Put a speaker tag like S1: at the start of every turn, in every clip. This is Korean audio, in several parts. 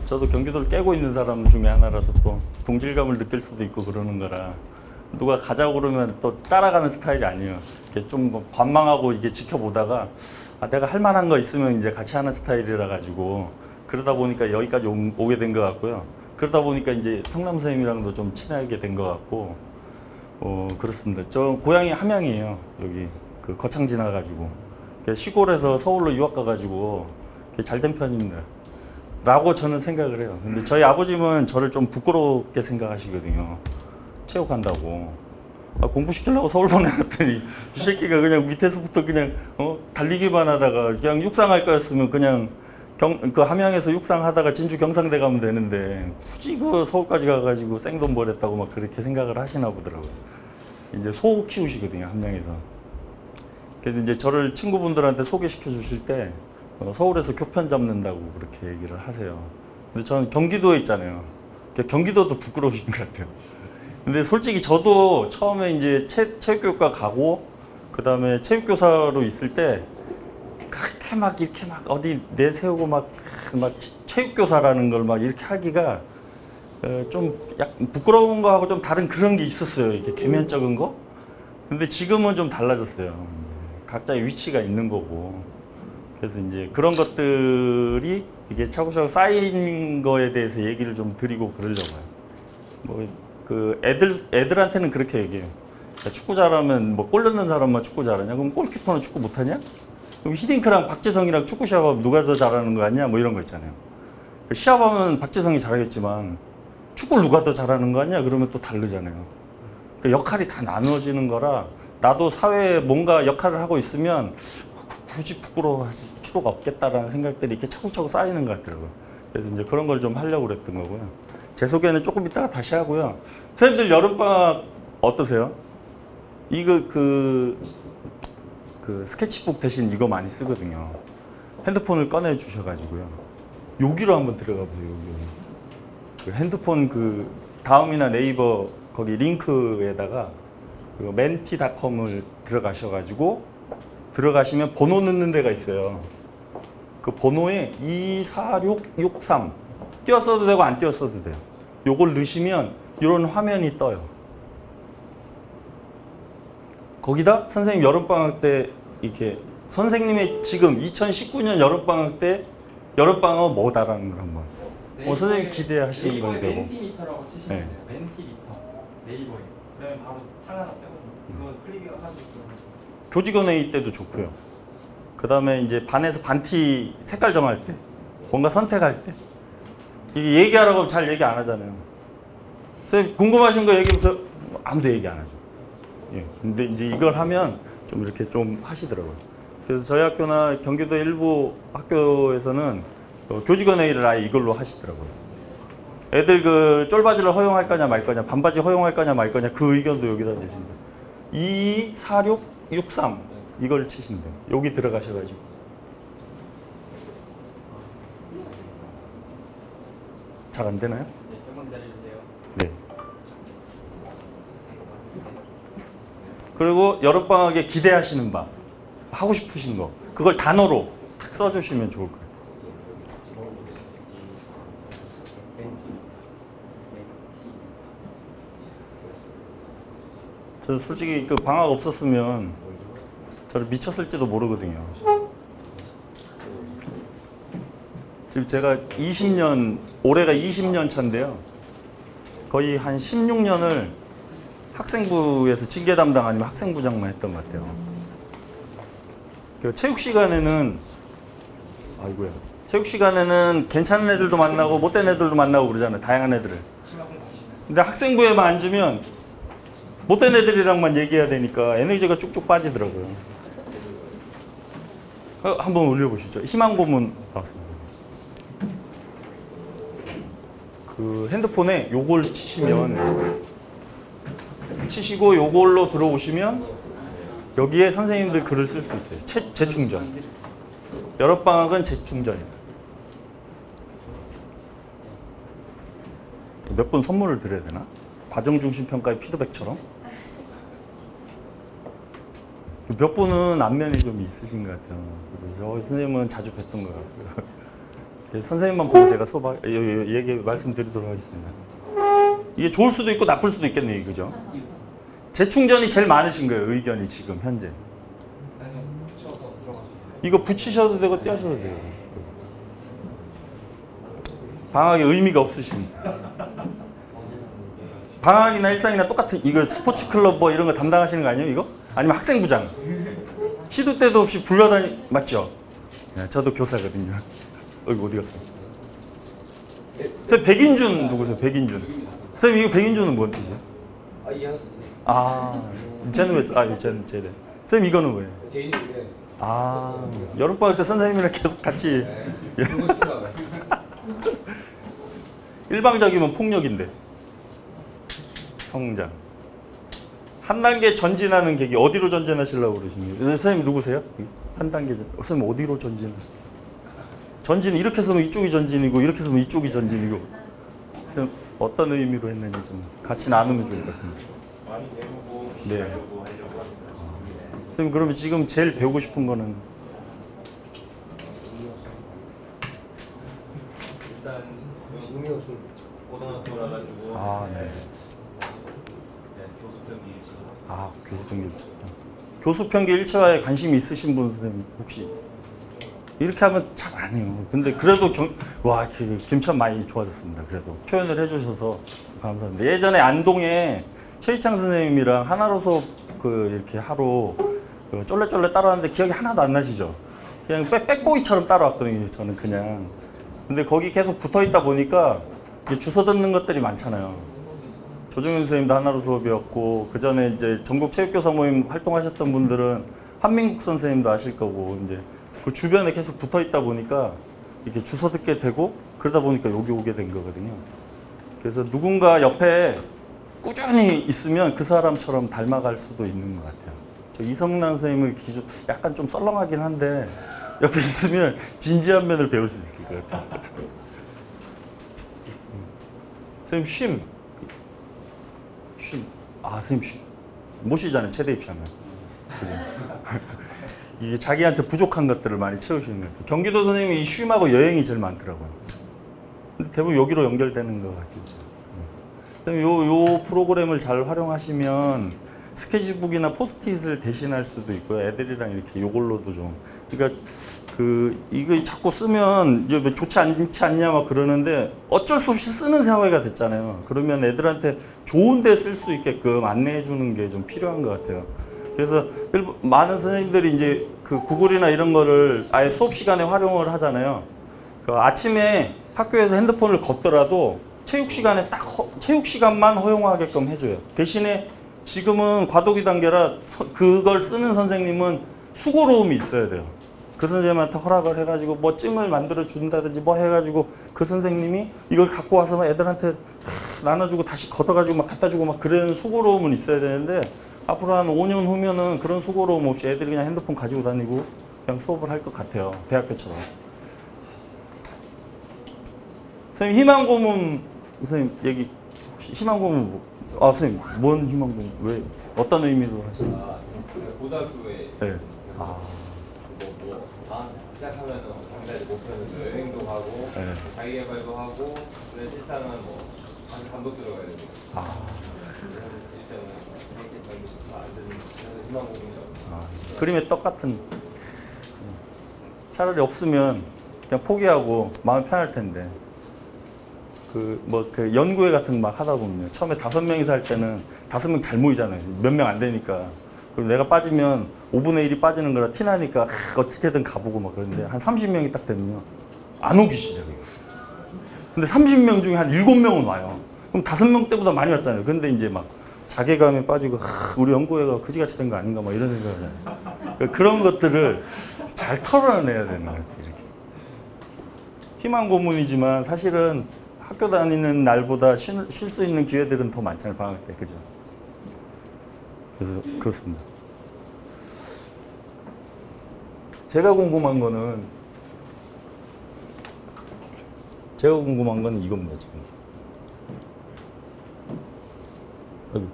S1: 저도 경기도를 깨고 있는 사람 중에 하나라서 또 동질감을 느낄 수도 있고 그러는 거라 누가 가자고 그러면 또 따라가는 스타일이 아니에요. 이렇게 좀 관망하고 이게 지켜보다가 아, 내가 할 만한 거 있으면 이제 같이 하는 스타일이라 가지고 그러다 보니까 여기까지 오게 된 것 같고요. 그러다 보니까 이제 성남 선생님이랑도 좀 친하게 된 것 같고 그렇습니다. 저 고향이 함양이에요. 여기 그 거창 지나가지고 시골에서 서울로 유학 가가지고 잘된 편입니다. 라고 저는 생각을 해요. 근데 저희 아버님은 저를 좀 부끄럽게 생각하시거든요. 체육한다고. 아, 공부시키려고 서울 보내놨더니 이 새끼가 그냥 밑에서부터 그냥 달리기만 하다가 그냥 육상할 거였으면 그냥 그 함양에서 육상하다가 진주 경상대 가면 되는데 굳이 그 서울까지 가가지고 생돈 벌였다고 막 그렇게 생각을 하시나 보더라고요. 이제 소 키우시거든요, 함양에서. 그래서 이제 저를 친구분들한테 소개시켜 주실 때 서울에서 교편 잡는다고 그렇게 얘기를 하세요. 근데 저는 경기도에 있잖아요. 경기도도 부끄러우신 것 같아요. 근데 솔직히 저도 처음에 이제 체육교육과 가고 그 다음에 체육교사로 있을 때 그렇게 막 이렇게 막 어디 내세우고 막 체육교사라는 걸 막 이렇게 하기가 좀 약간 부끄러운 거하고 좀 다른 그런 게 있었어요. 이렇게 계면적인 거. 근데 지금은 좀 달라졌어요. 각자의 위치가 있는 거고. 그래서 이제 그런 것들이 이게 차곡차곡 쌓인 거에 대해서 얘기를 좀 드리고 그러려고요. 뭐 그 애들한테는 그렇게 얘기해요. 야, 축구 잘하면 뭐 골 넣는 사람만 축구 잘하냐? 그럼 골키퍼는 축구 못하냐? 그럼 히딩크랑 박지성이랑 축구 시합하면 누가 더 잘하는 거 아니야? 뭐 이런 거 있잖아요. 시합하면 박지성이 잘하겠지만 축구를 누가 더 잘하는 거 아니야? 그러면 또 다르잖아요. 역할이 다 나누어지는 거라 나도 사회에 뭔가 역할을 하고 있으면 굳이 부끄러워하실 필요가 없겠다라는 생각들이 이렇게 차곡차곡 쌓이는 것 같더라고요. 그래서 이제 그런 걸 좀 하려고 그랬던 거고요. 제 소개는 조금 이따가 다시 하고요. 선생님들 여름방학 어떠세요? 이거 그 스케치북 대신 이거 많이 쓰거든요. 핸드폰을 꺼내 주셔가지고요. 여기로 한번 들어가 보세요. 여기. 그 핸드폰 그 다음이나 네이버 거기 링크에다가 그 menti.com을 들어가셔가지고 들어가시면 번호 넣는 데가 있어요. 그 번호에 24663 띄었어도 되고 안 띄었어도 돼요. 요걸 넣으시면 이런 화면이 떠요. 거기다 선생님 여름방학 때 이렇게 선생님의 지금 2019년 여름방학 때 여름방학 뭐다라는 걸 한번 선생님 기대하시는 건 되고
S2: 멘티미터라고 치시면 돼요. 멘티미터 네이버에 그러면 바로 창 하나 뜨거든요. 그거 클릭해서
S1: 교직원 회의 때도 좋고요. 그 다음에 이제 반에서 반티 색깔 정할 때 뭔가 선택할 때 이게 얘기하라고 하면 잘 얘기 안 하잖아요. 선생님 궁금하신 거 얘기해보세요. 아무도 얘기 안 하죠. 예. 근데 이제 이걸 하면 좀 이렇게 좀 하시더라고요. 그래서 저희 학교나 경기도 일부 학교에서는 교직원 회의를 아예 이걸로 하시더라고요. 애들 그 쫄바지를 허용할 거냐 말 거냐, 반바지 허용할 거냐 말 거냐 그 의견도 여기다 내십니다. 24663 이걸 치시면 돼요. 여기 들어가셔가지고. 잘 안 되나요?
S2: 네, 조금 기다려주세요.
S1: 네. 그리고 여름방학에 기대하시는 바, 하고 싶으신 거, 그걸 단어로 탁 써주시면 좋을 것 같아요. 저 솔직히 그 방학 없었으면 저를 미쳤을지도 모르거든요. 지금 제가 20년, 올해가 20년 차인데요. 거의 한 16년을 학생부에서 징계 담당 아니면 학생부장만 했던 것 같아요. 그 체육 시간에는, 아이고야. 체육 시간에는 괜찮은 애들도 만나고 못된 애들도 만나고 그러잖아요. 다양한 애들을. 근데 학생부에만 앉으면 못된 애들이랑만 얘기해야 되니까 에너지가 쭉쭉 빠지더라고요. 한번 올려보시죠. 희망 고문 나왔습니다. 그 핸드폰에 요걸 치시고 요걸로 들어오시면 여기에 선생님들 글을 쓸 수 있어요. 재충전. 여름방학은 재충전이다. 몇 분 선물을 드려야 되나? 과정중심평가의 피드백처럼. 몇 분은 안면이 좀 있으신 것 같아요. 그래서 선생님은 자주 뵀던 것 같고요. 그래서 선생님만 보고 제가 얘기 말씀드리도록 하겠습니다. 이게 좋을 수도 있고 나쁠 수도 있겠네요, 그죠? 재충전이 제일 많으신 거예요, 의견이 지금 현재.
S2: 아니요, 붙여서 들어가시면
S1: 이거 붙이셔도 되고 떼셔도 돼요. 방학에 의미가 없으십니다. 방학이나 일상이나 똑같은 이거 스포츠 클럽 뭐 이런 거 담당하시는 거 아니에요, 이거? 아니면 학생부장? 시도 때도 없이 맞죠? 네, 저도 교사거든요. 어디 갔어? 선생님 백인준 누구세요? 백인준. 선생님 이거 백인준은 뭔 뜻이에요?
S3: 이해하셨어요.
S1: 쟤는 왜? 쟤네. 선생님 이거는 왜?
S3: 제인인데.
S1: 여름방학 때 선생님이랑 계속 같이.
S3: 보고 싶은가 봐요.
S1: 일방적이면 폭력인데. 성장. 한 단계 전진하는 계기 어디로 전진하시려고 그러시는 거예요? 선생님 누구세요? 한 단계 선생님 어디로 전진하세요? 전진 이렇게 쓰면 이쪽이 전진이고 이렇게 쓰면 이쪽이 전진이고 어떤 의미로 했는지 좀 같이 나누면 좋을 것 같은데.
S4: 많이 배우고
S1: 네.
S4: 하려고 합니다.
S1: 선생님 그러면 지금 제일 배우고 싶은 거는
S4: 일단
S3: 의미 없음.
S4: 고등학교라 가지고
S1: 네.
S4: 교수 편기 있어요.
S1: 교수 편기 일체화에 관심이 있으신 분 선생님 혹시 이렇게 하면 잘 안 해요. 근데 그래도 김천 많이 좋아졌습니다. 그래도 표현을 해주셔서 감사합니다. 예전에 안동에 최희창 선생님이랑 하나로 수업 이렇게 하루 쫄래쫄래 따라왔는데 기억이 하나도 안 나시죠? 그냥 백보이처럼 따라왔거든요. 저는 그냥. 근데 거기 계속 붙어 있다 보니까 주워 듣는 것들이 많잖아요. 조정윤 선생님도 하나로 수업이었고 그 전에 이제 전국 체육교사 모임 활동하셨던 분들은 한민국 선생님도 아실 거고 이제 그 주변에 계속 붙어 있다 보니까 이렇게 주워 듣게 되고 그러다 보니까 여기 오게 된 거거든요. 그래서 누군가 옆에 꾸준히 있으면 그 사람처럼 닮아갈 수도 있는 것 같아요. 저 이성란 선생님을 기준 약간 좀 썰렁하긴 한데 옆에 있으면 진지한 면을 배울 수 있을 것 같아요. 선생님 쉼. 선생님 쉼. 못 쉬잖아요. 최대 입시하면. 그죠? 이게 자기한테 부족한 것들을 많이 채우시는 것 같아요. 경기도 선생님이 이 쉼하고 여행이 제일 많더라고요. 근데 대부분 여기로 연결되는 것 같아요. 요 프로그램을 잘 활용하시면 스케치북이나 포스트잇을 대신할 수도 있고요. 애들이랑 이렇게 요걸로도 좀. 그러니까 이거 자꾸 쓰면 이제 뭐 좋지 않지 않냐 막 그러는데 어쩔 수 없이 쓰는 사회가 됐잖아요. 그러면 애들한테 좋은 데 쓸 수 있게끔 안내해 주는 게 좀 필요한 것 같아요. 그래서 많은 선생님들이 이제 구글이나 이런 거를 아예 수업 시간에 활용을 하잖아요. 아침에 학교에서 핸드폰을 걷더라도 체육 시간에 체육 시간만 허용하게끔 해줘요. 대신에 지금은 과도기 단계라 그걸 쓰는 선생님은 수고로움이 있어야 돼요. 그 선생님한테 허락을 해가지고 뭐 증을 만들어 준다든지 뭐 해가지고 그 선생님이 이걸 갖고 와서 애들한테 나눠주고 다시 걷어가지고 막 갖다 주고 막 그런 수고로움은 있어야 되는데 앞으로 한 5년 후면은 그런 수고로움 없이 애들이 그냥 핸드폰 가지고 다니고 그냥 수업을 할 것 같아요. 대학교처럼. 선생님 희망고문 선생님 얘기 혹시 희망고문 선생님 뭔 희망고문 왜 어떤 의미로 하시나요?
S3: 고등학교에
S1: 네.
S3: 시작하면 당사자 목표는 여행도 가고
S1: 네.
S3: 자기개발도 하고 근데 실상은 감독 들어가야 되고 일단은 이렇게 안 되는 그래서 희망고문이라고
S1: 그림의 떡 같은 차라리 없으면 그냥 포기하고 마음 편할 텐데 그 연구회 같은 거 막 하다 보면 처음에 5명이서 할 때는 5명 잘 모이잖아요. 몇 명 안 되니까. 그럼 내가 빠지면 5분의 1이 빠지는 거라 티나니까 어떻게든 가보고 막 그러는데 한 30명이 딱 되면 안 오기 시작해요. 근데 30명 중에 한 7명은 와요. 그럼 5명 때보다 많이 왔잖아요. 근데 이제 막 자괴감에 빠지고 우리 연구회가 그지같이 된 거 아닌가 막 이런 생각을 하잖아요. 그런 것들을 잘 털어내야 되는 것 같아요. 이렇게. 희망 고문이지만 사실은 학교 다니는 날보다 쉴 수 있는 기회들은 더 많잖아요. 방학 때. 그죠? 그래서 그렇습니다. 제가 궁금한 거는 이겁니다. 지금. 여기.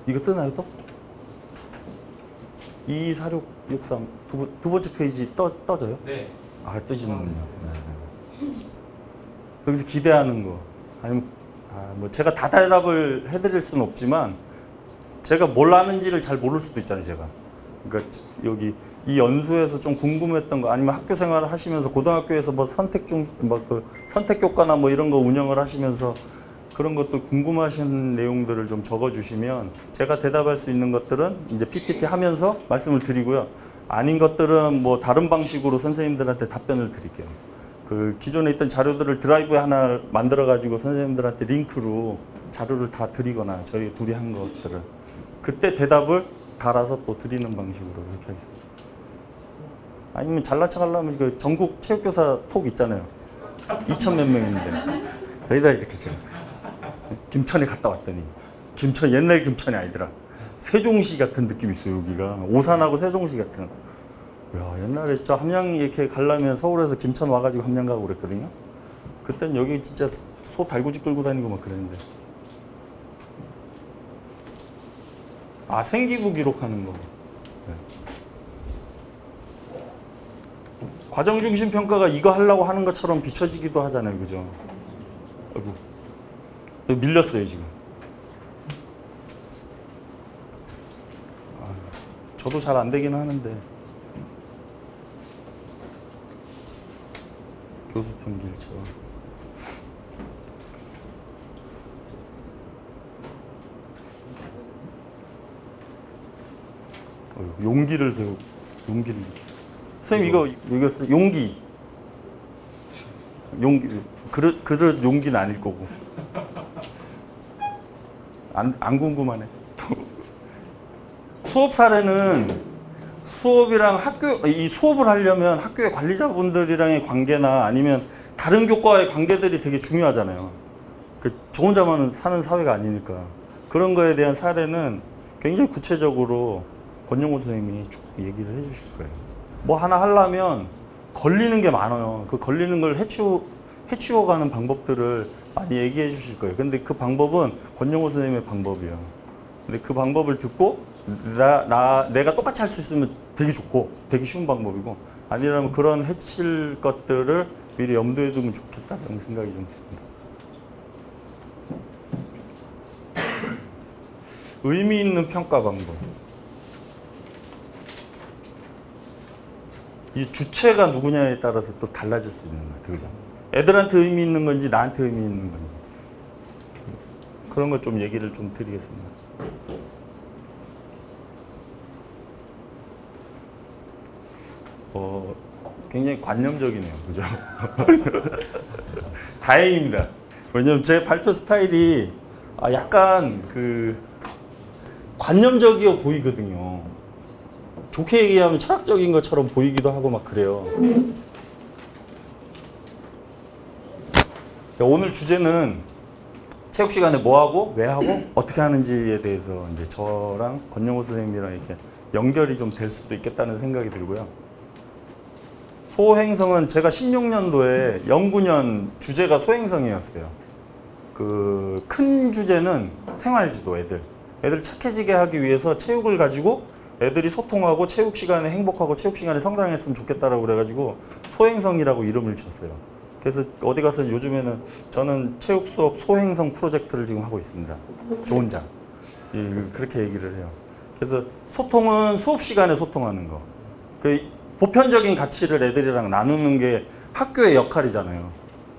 S1: 이거 뜨나요 또? 24663 두 번째 페이지 떠져요?
S2: 네.
S1: 아, 떠지는군요. 네. 여기서 기대하는 거. 아니면, 뭐 제가 다 대답을 해드릴 수는 없지만, 제가 뭘 아는지를 잘 모를 수도 있잖아요, 제가. 그러니까 여기 이 연수에서 좀 궁금했던 거, 아니면 학교 생활을 하시면서 고등학교에서 뭐 선택 교과나 뭐 이런 거 운영을 하시면서 그런 것도 궁금하신 내용들을 좀 적어주시면 제가 대답할 수 있는 것들은 이제 PPT 하면서 말씀을 드리고요. 아닌 것들은 뭐 다른 방식으로 선생님들한테 답변을 드릴게요. 그 기존에 있던 자료들을 드라이브에 하나 만들어 가지고 선생님들한테 링크로 자료를 다 드리거나 저희 둘이 한 것들을 그때 대답을 달아서 또 드리는 방식으로 그렇게 하겠습니다. 아니면 잘난 척 하려면 그 전국 체육교사 톡 있잖아요. 2,000몇 명 있는데 거기다 이렇게 제가 김천에 갔다 왔더니 김천 옛날 김천이 아니더라. 세종시 같은 느낌이 있어요. 여기가 오산하고 세종시 같은. 야, 옛날에 저 함양 이렇게 가려면 서울에서 김천 와가지고 함양 가고 그랬거든요. 그땐 여기 진짜 소 달구지 끌고 다니고 막 그랬는데. 아, 생기부 기록하는 거. 네. 과정 중심 평가가 이거 하려고 하는 것처럼 비춰지기도 하잖아요, 그죠? 아이고, 여기 밀렸어요 지금. 아, 저도 잘 안 되긴 하는데. 교수 평길처. 용기를 배우. 용기를. 선생님 이거 용기. 용기. 그릇 용기는 아닐 거고. 안 궁금하네. 수업 사례는 수업이랑 이 수업을 하려면 학교의 관리자분들이랑의 관계나 아니면 다른 교과의 관계들이 되게 중요하잖아요. 저 혼자만 사는 사회가 아니니까. 그런 거에 대한 사례는 굉장히 구체적으로 권영호 선생님이 쭉 얘기를 해 주실 거예요. 뭐 하나 하려면 걸리는 게 많아요. 그 걸리는 걸 해치워가는 방법들을 많이 얘기해 주실 거예요. 근데 그 방법은 권영호 선생님의 방법이에요. 근데 그 방법을 듣고 내가 똑같이 할 수 있으면 되게 좋고 되게 쉬운 방법이고 아니라면 그런 해칠 것들을 미리 염두에 두면 좋겠다는 생각이 좀 듭니다. 의미 있는 평가 방법. 이 주체가 누구냐에 따라서 또 달라질 수 있는 것 같아요. 그죠? 애들한테 의미 있는 건지 나한테 의미 있는 건지 그런 거 좀 얘기를 좀 드리겠습니다. 굉장히 관념적이네요. 그죠? 다행입니다. 왜냐면 제 발표 스타일이 약간 관념적이어 보이거든요. 좋게 얘기하면 철학적인 것처럼 보이기도 하고 막 그래요. 오늘 주제는 체육 시간에 뭐 하고, 왜 하고, 어떻게 하는지에 대해서 이제 저랑 권영호 선생님이랑 이렇게 연결이 좀 될 수도 있겠다는 생각이 들고요. 소행성은 제가 16년도에 연구년 주제가 소행성이었어요. 그 큰 주제는 생활지도 애들 착해지게 하기 위해서 체육을 가지고 애들이 소통하고 체육 시간에 행복하고 체육 시간에 성장했으면 좋겠다라고 그래가지고 소행성이라고 이름을 줬어요. 그래서 어디 가서 요즘에는 저는 체육 수업 소행성 프로젝트를 지금 하고 있습니다. 저 혼자. 그렇게 얘기를 해요. 그래서 소통은 수업 시간에 소통하는 거. 보편적인 가치를 애들이랑 나누는 게 학교의 역할이잖아요.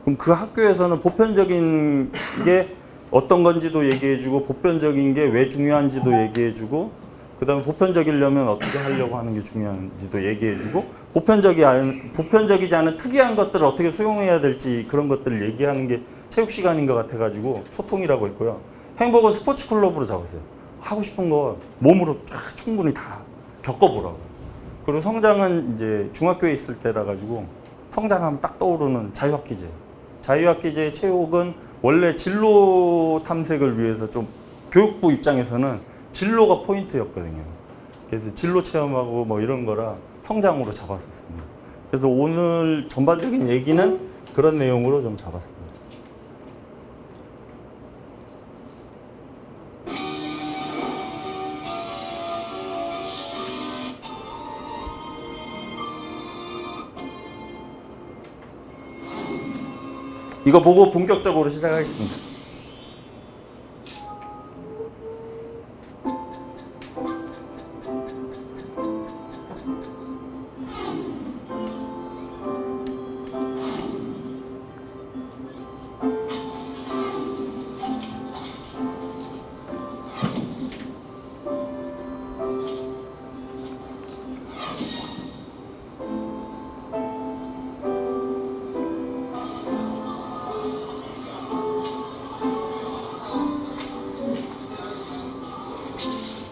S1: 그럼 그 학교에서는 보편적인 게 어떤 건지도 얘기해주고 보편적인 게 왜 중요한지도 얘기해주고 그 다음에 보편적이려면 어떻게 하려고 하는 게 중요한지도 얘기해주고 보편적이지 않은 특이한 것들을 어떻게 수용해야 될지 그런 것들을 얘기하는 게 체육 시간인 것 같아가지고 소통이라고 했고요. 행복은 스포츠 클럽으로 잡았어요. 하고 싶은 거 몸으로 충분히 다 겪어보라고. 그리고 성장은 이제 중학교에 있을 때라 가지고 성장하면 딱 떠오르는 자유학기제. 자유학기제 체육은 원래 진로 탐색을 위해서 좀 교육부 입장에서는 진로가 포인트였거든요. 그래서 진로 체험하고 뭐 이런 거라 성장으로 잡았었습니다. 그래서 오늘 전반적인 얘기는 그런 내용으로 좀 잡았습니다. 이거 보고 본격적으로 시작하겠습니다.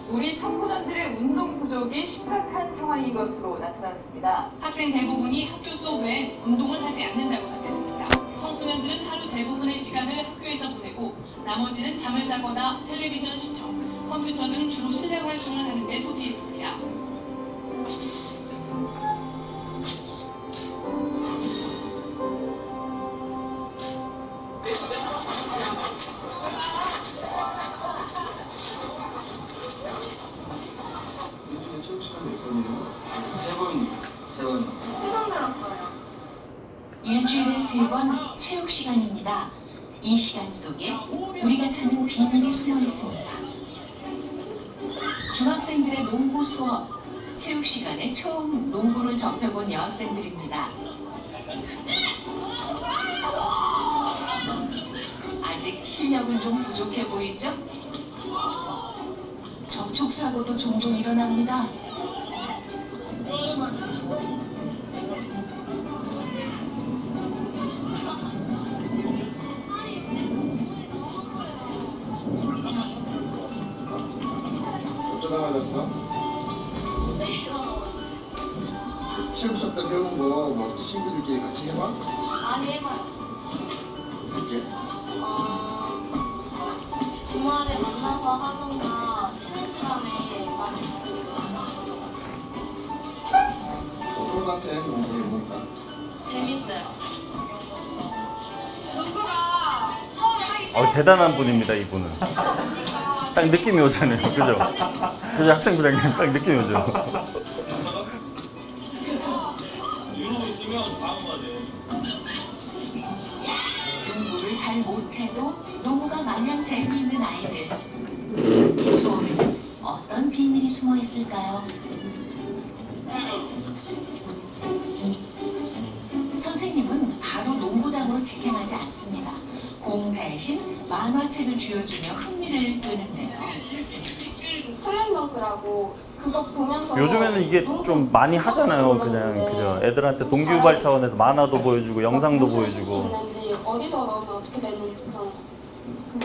S5: 우리 청소년들의 운동 부족이 심각한 상황인 것으로 나타났습니다.
S6: 학생 대부분이 학교 수업 외엔 운동을 하지 않는다고 밝혔습니다. 청소년들은 하루 대부분의 시간을 학교에서 보내고 나머지는 잠을 자거나 텔레비전 시청, 컴퓨터 등 주로 실내 활동을 하는 데 속해 있습니다.
S7: 일주일에 3번 체육 시간입니다. 이 시간 속에 우리가 찾는 비밀이 숨어 있습니다. 중학생들의 농구 수업, 체육 시간에 처음 농구를 접해본 여학생들입니다. 아직 실력은 좀 부족해 보이죠? 접촉사고도 종종 일어납니다.
S8: 어쩌다 맞았어? 체육 수업 때 배운 거뭐 친구들끼리 같이 해봐?
S9: 많이 해봐요.
S8: 이렇게?
S9: 주말에 만나서 하던가 쉬는 시간에 많이 있어요.
S8: 어떤 것 같아? 농구를 해보니까.
S9: 재밌어요. 농구가 처음에 하기
S1: 대단한 분입니다, 이분은. 딱 느낌이 오잖아요, 그죠? 그죠, 학생부장님 딱 느낌이 오죠.
S7: 농구를 잘 못해도 농구가 마냥 재미있는 아이들. 이 수업에는 어떤 비밀이 숨어 있을까요? 선생님은 바로 농구장으로 직행하지 않습니다. 공 대신 만화책을 쥐어주며 흥미를 끄는데요.
S9: 슬램덩크라고 그거 보면서
S1: 요즘에는 이게 좀 많이 하잖아요, 그냥. 그죠? 애들한테 동기유발 차원에서 만화도 보여주고, 영상도 보여주고.
S9: 있는지 어디서 넣으면 어떻게 되는지 그런 거.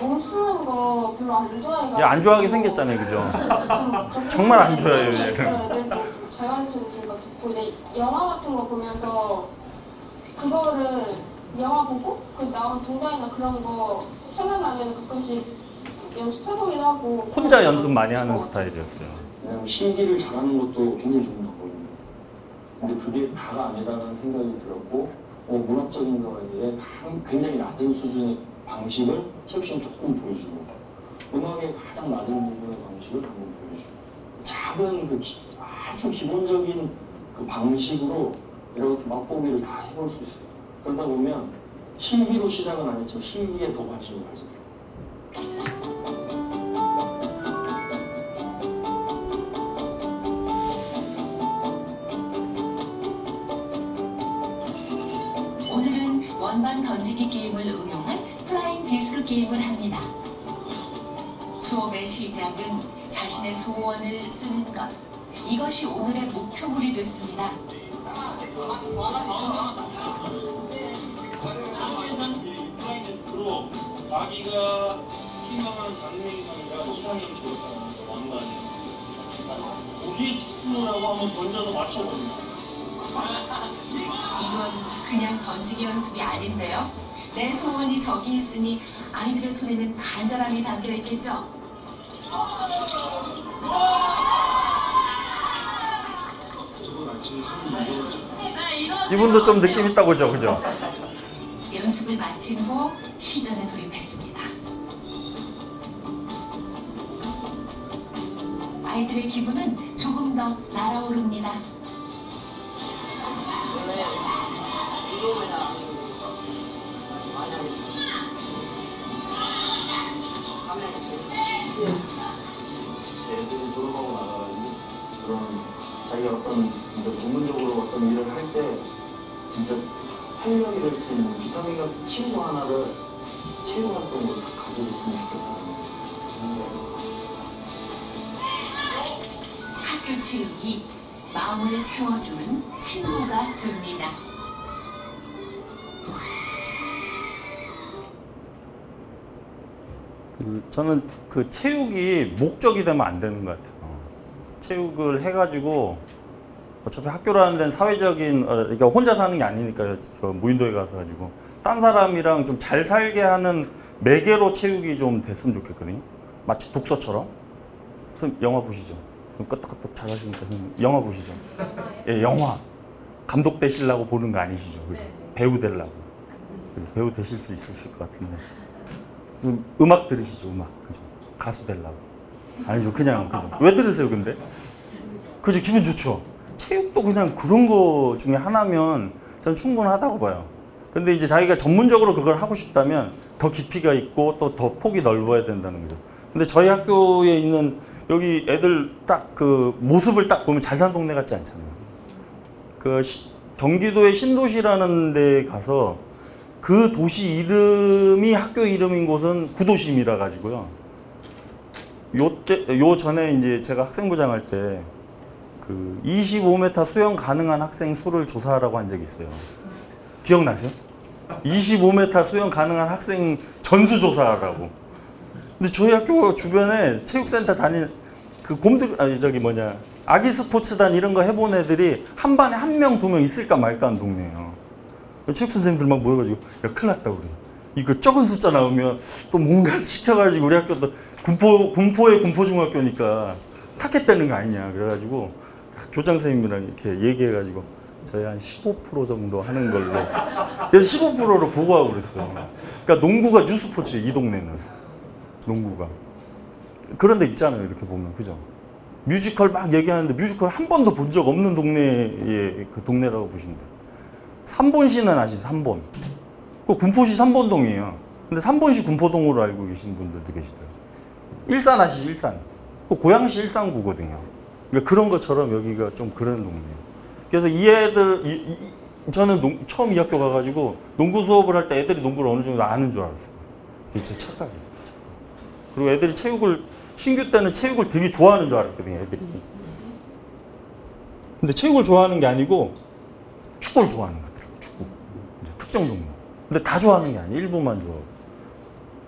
S9: 몸 쓰는 거 별로 안 좋아해가지고.
S1: 안 좋아하게 생겼잖아요, 그죠? 정말 안 좋아해요, 얘는.
S9: 그런 애들 잘 가르치는 거 좋고, 이제 영화 같은 거 보면서 그거를 영화 보고 그 나온 동작이나 그런 거 생각나면 가끔씩 연습해보기도 하고.
S1: 혼자 연습 많이 하는 스타일이었어요.
S10: 실기를 잘하는 것도 굉장히 좋은 방법입니다. 근데 그게 다가 아니다라는 생각이 들었고, 문학적인 거에 굉장히 낮은 수준의 방식을 체육시험 조금 보여주고, 음악의 가장 낮은 부분의 방식을 한번 보여주고, 작은 아주 기본적인 그 방식으로 이렇게 맛보기를 다 해볼 수 있어요. 그러다 보면 실기로 시작은 안 했지만 실기에 더 관심을 가지더라고요.
S7: 오늘은 원반 던지기 게임을 응용한 플라잉 디스크 게임을 합니다. 수업의 시작은 자신의 소원을 쓰는 것. 이것이 오늘의 목표물이 됐습니다.
S11: 자기가 희망하는 장면이나 이상형 좋았다는 왕관이 거기에 집중을 하고 한번 던져서 맞춰봅니다.
S7: 이건 그냥 던지기 연습이 아닌데요. 내 소원이 저기 있으니 아이들의 손에는 간절함이 담겨 있겠죠.
S1: 이분도 좀 느낌 있다고 그죠? 그죠?
S7: 연습을 마친 후 시전에 돌입했습니다. 아이들의 기분은 조금 더 날아오릅니다.
S12: 원래 이동을 안 하는 거. 만약에
S10: 자기가 어떤 진짜 전문적으로 어떤 일을 할 때 진짜 활력이 될 수 있는 비타민 같은 친구 하나를 체육 활동으로 가져줬으면 좋겠다.
S7: 학교 체육이 마음을 채워주는 친구가 됩니다.
S1: 저는 그 체육이 목적이 되면 안 되는 것 같아요. 체육을 해가지고 어차피 학교라는 데는 사회적인 그러니까 혼자 사는 게 아니니까요. 저 무인도에 가서 가지고 딴 사람이랑 좀 잘 살게 하는 매개로 체육이 좀 됐으면 좋겠거든요. 마치 독서처럼. 선생님 영화 보시죠. 끄떡끄떡 잘 하시니까 선생님 영화 보시죠. 예, 영화. 감독 되시려고 보는 거 아니시죠? 그죠? 배우 되려고. 배우 되실 수 있으실 것 같은데. 음악 들으시죠, 음악. 그죠? 가수 되려고. 아니죠, 그냥, 그죠? 왜 들으세요, 근데? 그죠, 기분 좋죠? 체육도 그냥 그런 거 중에 하나면 저는 충분하다고 봐요. 근데 이제 자기가 전문적으로 그걸 하고 싶다면 더 깊이가 있고 또 더 폭이 넓어야 된다는 거죠. 근데 저희 학교에 있는 여기 애들 딱 그 모습을 딱 보면 잘 사는 동네 같지 않잖아요. 그 경기도의 신도시라는 데 가서 그 도시 이름이 학교 이름인 곳은 구도심이라 가지고요. 요 전에 이제 제가 학생부장 할 때 그 25m 수영 가능한 학생 수를 조사하라고 한 적이 있어요. 기억나세요? 25m 수영 가능한 학생 전수 조사하라고. 근데 저희 학교 주변에 체육센터 다니는 그 아기 스포츠단 이런 거 해본 애들이 한 반에 1명, 2명 있을까 말까 한 동네예요. 체육 선생님들 막 모여가지고 야 큰일 났다 우리 이거 적은 숫자 나오면 또 뭔가 시켜가지고 우리 학교도 군포의 군포중학교니까 타겟되는 거 아니냐 그래가지고 교장 선생님이랑 이렇게 얘기해가지고 저희 한 15% 정도 하는 걸로 그래서 15%로 보고하고 그랬어요. 그러니까 농구가 뉴스포츠 이 동네는 농구가 그런 데 있잖아요. 이렇게 보면 그죠? 뮤지컬 막 얘기하는데 뮤지컬 한 번도 본 적 없는 동네의 그 동네라고 보시면 돼요. 삼본시는 아시죠? 삼본. 그 군포시 삼본동이에요. 근데 삼본시 군포동으로 알고 계신 분들도 계시더라고요. 일산 아시죠? 일산. 그 고양시 일산구거든요. 그러니까 그런 것처럼 여기가 좀 그런 동네예요. 그래서 이 애들, 저는 처음 이 학교 가가지고 농구 수업을 할 때 애들이 농구를 어느 정도 아는 줄 알았어요. 이게 제 착각이었어요. 착각. 그리고 애들이 신규 때는 체육을 되게 좋아하는 줄 알았거든요, 애들이. 근데 체육을 좋아하는 게 아니고 축구를 좋아하는 것 같더라고요, 축구. 이제 특정 종목. 근데 다 좋아하는 게 아니에요, 일부만 좋아하고.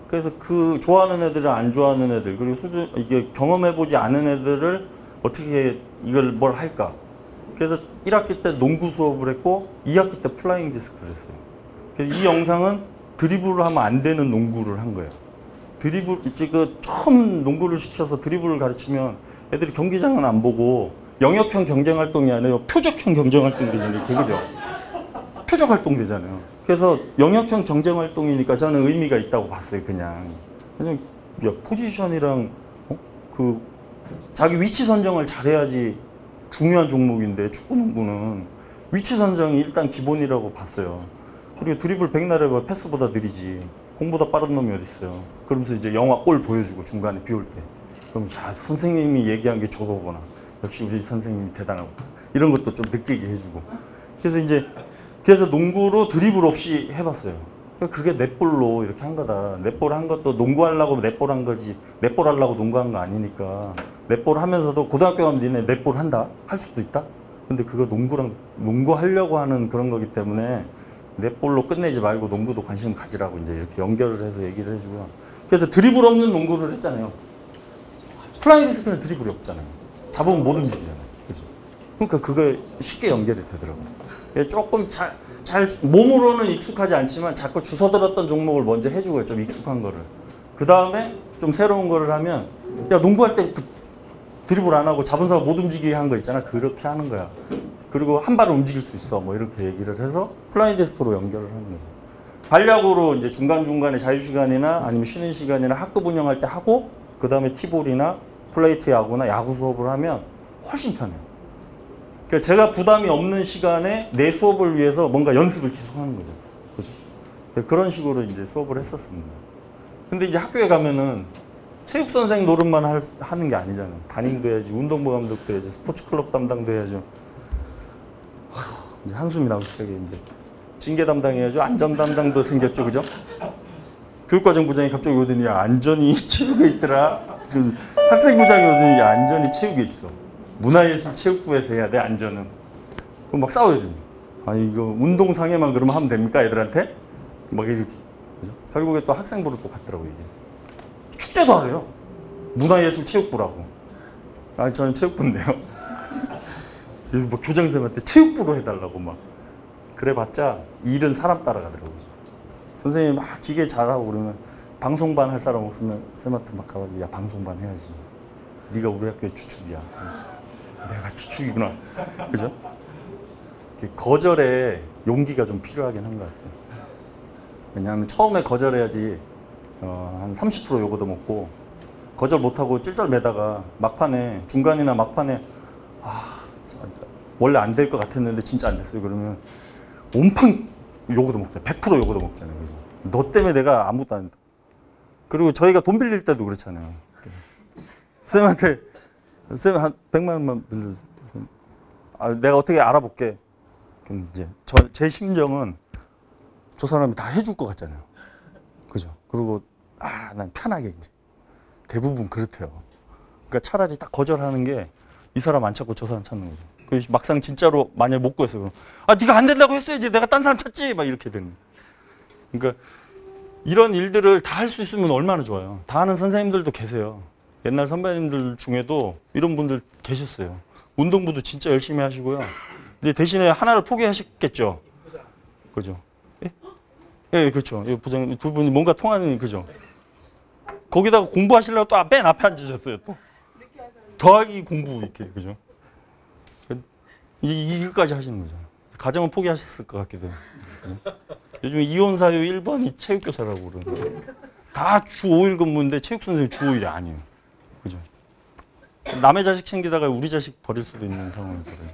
S1: 그래서 그 좋아하는 애들을 안 좋아하는 애들, 그리고 이게 경험해보지 않은 애들을 어떻게 이걸 뭘 할까. 그래서 1학기 때 농구 수업을 했고 2학기 때 플라잉 디스크를 했어요. 그래서 이 영상은 드리블을 하면 안 되는 농구를 한 거예요. 드리블, 이제 그 처음 농구를 시켜서 드리블을 가르치면 애들이 경기장은 안 보고 영역형 경쟁 활동이 아니라 표적형 경쟁 활동 되잖아요. 그죠? 표적 활동 되잖아요. 그래서 영역형 경쟁 활동이니까 저는 의미가 있다고 봤어요. 그냥 야, 포지션이랑 그 자기 위치 선정을 잘해야지 중요한 종목인데 축구 농구는 위치 선정이 일단 기본이라고 봤어요. 그리고 드리블 백날 해봐 패스보다 느리지. 공보다 빠른 놈이 어딨어요. 그러면서 이제 영화 골 보여주고 중간에 비 올 때. 그럼 야 선생님이 얘기한 게 저거구나. 역시 우리 선생님이 대단하고 이런 것도 좀 느끼게 해주고. 그래서 농구로 드리블 없이 해봤어요. 그게 넷볼로 이렇게 한 거다. 넷볼 한 것도 농구하려고 넷볼 한 거지. 넷볼 하려고 농구한 거 아니니까. 넷볼 하면서도 고등학교 가면 니네 넷볼 한다? 할 수도 있다? 근데 그거 농구 하려고 하는 그런 거기 때문에 넷볼로 끝내지 말고 농구도 관심 가지라고 이제 이렇게 연결을 해서 얘기를 해주고요. 그래서 드리블 없는 농구를 했잖아요. 플라잉 디스크는 드리블이 없잖아요. 잡으면 못 움직이잖아요. 그죠? 그러니까 그거 쉽게 연결이 되더라고요. 조금 몸으로는 익숙하지 않지만 자꾸 주워들었던 종목을 먼저 해주고요. 좀 익숙한 거를. 그 다음에 좀 새로운 거를 하면 야 농구할 때 드리블 안 하고 잡은 사람 못 움직이게 한 거 있잖아. 그렇게 하는 거야. 그리고 한 발을 움직일 수 있어. 뭐 이렇게 얘기를 해서 플라잉 디스크로 연결을 하는 거죠. 반략으로 이제 중간중간에 자유시간이나 아니면 쉬는 시간이나 학급 운영할 때 하고 그 다음에 티볼이나 플레이트 야구나 야구 수업을 하면 훨씬 편해요. 그러니까 제가 부담이 없는 시간에 내 수업을 위해서 뭔가 연습을 계속 하는 거죠. 그죠? 그런 식으로 이제 수업을 했었습니다. 근데 이제 학교에 가면은 체육 선생 노릇만 하는 게 아니잖아요. 담임도 해야지, 운동부 감독도 해야지, 스포츠 클럽 담당도 해야죠. 이제 한숨이 나오기 시작해. 이제 징계 담당해야죠. 안전 담당도 생겼죠, 그죠? 교육과정부장이 갑자기 오더니 야, 안전이 체육에 있더라. 학생부장이 오더니 야, 안전이 체육에 있어. 문화예술체육부에서 해야 돼, 안전은. 그럼 막 싸워야 돼. 아니 이거 운동상에만 그러면 하면 됩니까, 애들한테? 막 이렇게. 그죠? 결국에 또 학생부로 또 갔더라고 이게. 축제도 하래요. 문화예술체육부라고. 아니 저는 체육부인데요. 그래서 뭐 교장선생님한테 체육부로 해달라고 막. 그래봤자 일은 사람 따라가더라고요. 선생님 막 기계 잘하고 그러면 방송반 할 사람 없으면 쌤한테 막 가가지고 야 방송반 해야지. 네가 우리 학교의 주축이야. 내가 주축이구나. 그죠? 거절에 용기가 좀 필요하긴 한 것 같아요. 왜냐하면 처음에 거절해야지 한 30% 요거도 먹고 거절 못하고 찔찔 매다가 막판에 중간이나 막판에 원래 안 될 것 같았는데 진짜 안 됐어요. 그러면 온팡 요거도 먹잖아요. 100% 요거도 먹잖아요. 그죠? 너 때문에 내가 아무것도 안 했다. 그리고 저희가 돈 빌릴 때도 그렇잖아요. 쌤한테 쌤 한 100만 원만 빌려주세요. 내가 어떻게 알아볼게. 그럼 이제 제 심정은 저 사람이 다 해줄 것 같잖아요. 그죠? 그리고 난 편하게 이제 대부분 그렇대요. 그러니까 차라리 딱 거절하는 게 이 사람 안 찾고 저 사람 찾는 거죠. 그 막상 진짜로 만약 못 구했어 그럼 네가 안 된다고 했어야지 내가 딴 사람 찾지 막 이렇게 되는. 그러니까 이런 일들을 다 할 수 있으면 얼마나 좋아요. 다 하는 선생님들도 계세요. 옛날 선배님들 중에도 이런 분들 계셨어요. 운동부도 진짜 열심히 하시고요. 근데 대신에 하나를 포기하셨겠죠. 그죠? 예, 그렇죠. 부장님 두 분이 뭔가 통하는 그죠. 거기다가 공부하시려고 또 맨 앞에 앉으셨어요. 또 더하기 공부 이렇게 그죠. 이거까지 하시는 거죠. 가정은 포기하셨을 것 같기도 해요. 요즘 이혼 사유 1번이 체육교사라고 그러는데 다 주 5일 근무인데 체육 선생님 주 5일이 아니에요. 그죠? 남의 자식 챙기다가 우리 자식 버릴 수도 있는 상황이거든요.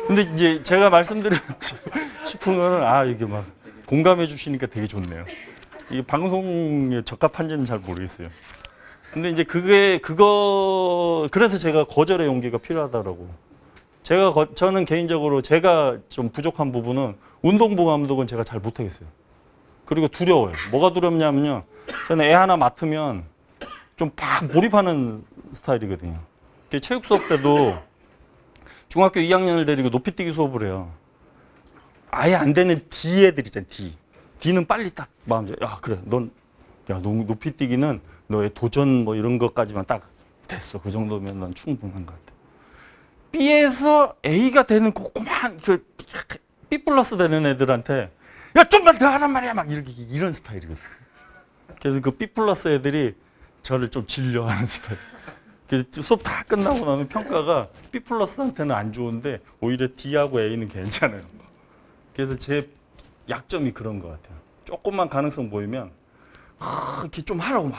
S1: 근데 이제 제가 말씀드리고 싶은 거는 이게 막 공감해 주시니까 되게 좋네요. 이게 방송에 적합한지는 잘 모르겠어요. 근데 이제 그래서 제가 거절의 용기가 필요하다라고. 저는 개인적으로 제가 좀 부족한 부분은 운동부 감독은 제가 잘 못하겠어요. 그리고 두려워요. 뭐가 두렵냐면요. 저는 애 하나 맡으면 좀 팍 몰입하는 스타일이거든요. 체육 수업 때도 중학교 2학년을 데리고 높이뛰기 수업을 해요. 아예 안 되는 D 애들 있잖아요. D는 빨리 딱 마음 잡아. 야 그래 너 높이뛰기는 너의 도전 뭐 이런 것까지만 딱 됐어. 그 정도면 난 충분한 것 같아. B에서 A가 되는 고만 B 플러스 되는 애들한테 야 좀만 더 하란 말이야 막 이런 스타일이거든. 그래서 그 B 플러스 애들이 저를 좀 질려하는 스타일. 그래서 수업 다 끝나고 나면 평가가 B 플러스한테는 안 좋은데 오히려 D하고 A는 괜찮아요. 그래서 제 약점이 그런 것 같아요. 조금만 가능성 보이면 이렇게 좀 하라고 막.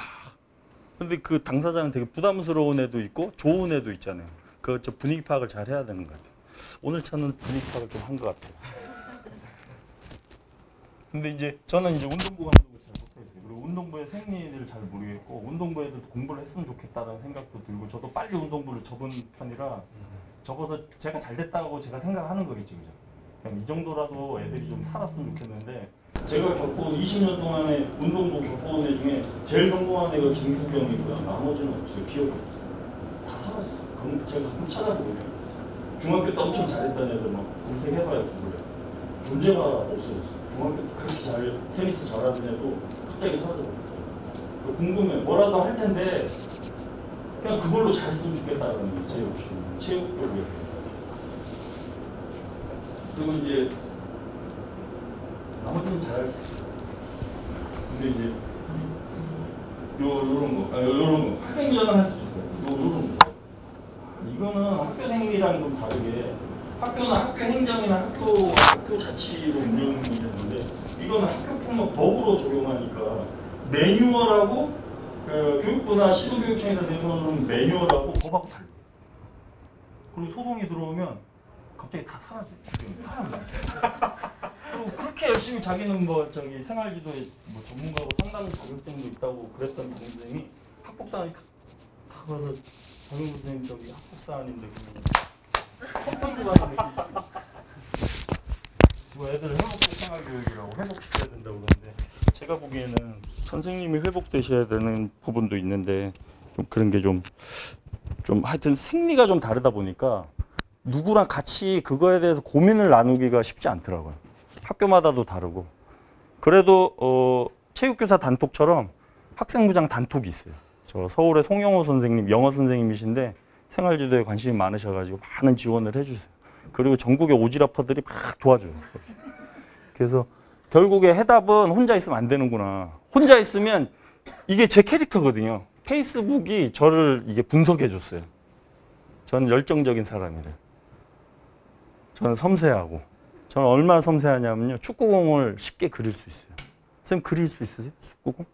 S1: 근데 그 당사자는 되게 부담스러운 애도 있고 좋은 애도 있잖아요. 그 분위기 파악을 잘 해야 되는 것 같아요. 오늘 차는 분위기 파악을 좀 한 것 같아요. 근데 이제 저는 이제 운동부 감독을 잘 못하겠어요. 그리고 운동부의 생리를 잘 모르겠고 운동부 애들도 공부를 했으면 좋겠다는 생각도 들고 저도 빨리 운동부를 접은 편이라 접어서 제가 잘 됐다고 제가 생각하는 거겠지, 그죠? 그냥 이 정도라도 애들이 좀 살았으면 좋겠는데 제가 겪어온 20년 동안에 운동부 겪어온 애 중에 제일 성공한 애가 김국경이고요. 나머지는 없어요. 기억이 없어요. 다 사라졌어요. 그럼 제가 가끔 찾아보거든요. 중학교 때 엄청 잘했던 애들 막 검색해봐요. 구글에. 존재가 없어졌어요. 중학교 때 그렇게 테니스 잘하던 애도 갑자기 사라져버렸어요. 궁금해. 뭐라도 할 텐데 그냥 그걸로 잘했으면 좋겠다는 게 제 욕심. 체육 쪽에. 그리고 이제 나머지는 잘할 수 있어요. 근데 이제 요런 거 학생부장은 할 수 있어요. 요런 거 이거는 학교 생리랑 좀 다르게 학교는 학교 행정이나 학교 자치로 운영이 되는데 이거는 학교폭력 법으로 적용하니까 매뉴얼하고 교육부나 시도교육청에서 내놓는 매뉴얼하고 법하고 달라요. 그리고 소송이 들어오면 갑자기 다 사라져요. 그리고 그렇게 열심히 자기는 뭐 저기 생활지도에 뭐 전문가고 상담 자격증도 있다고 그랬던 선생님이 학폭사안이 딱 가서 정영 선생님 저기 학폭사안인데 헛벌고 가서 뭐 애들 회복적 생활교육이라고 회복시켜야 된다고 그러는데 제가 보기에는 선생님이 회복되셔야 되는 부분도 있는데 좀 그런 게 좀 하여튼 생리가 좀 다르다 보니까 누구랑 같이 그거에 대해서 고민을 나누기가 쉽지 않더라고요. 학교마다도 다르고. 그래도 체육교사 단톡처럼 학생부장 단톡이 있어요. 저 서울의 송영호 선생님, 영어 선생님이신데 생활지도에 관심이 많으셔가지고 많은 지원을 해주세요. 그리고 전국의 오지라퍼들이 막 도와줘요. 그래서 결국에 해답은 혼자 있으면 안 되는구나. 혼자 있으면 이게 제 캐릭터거든요. 페이스북이 저를 이게 분석해 줬어요. 저는 열정적인 사람이래요. 저는 섬세하고. 저는 얼마나 섬세하냐면요. 축구공을 쉽게 그릴 수 있어요. 선생님 그릴 수 있으세요? 축구공?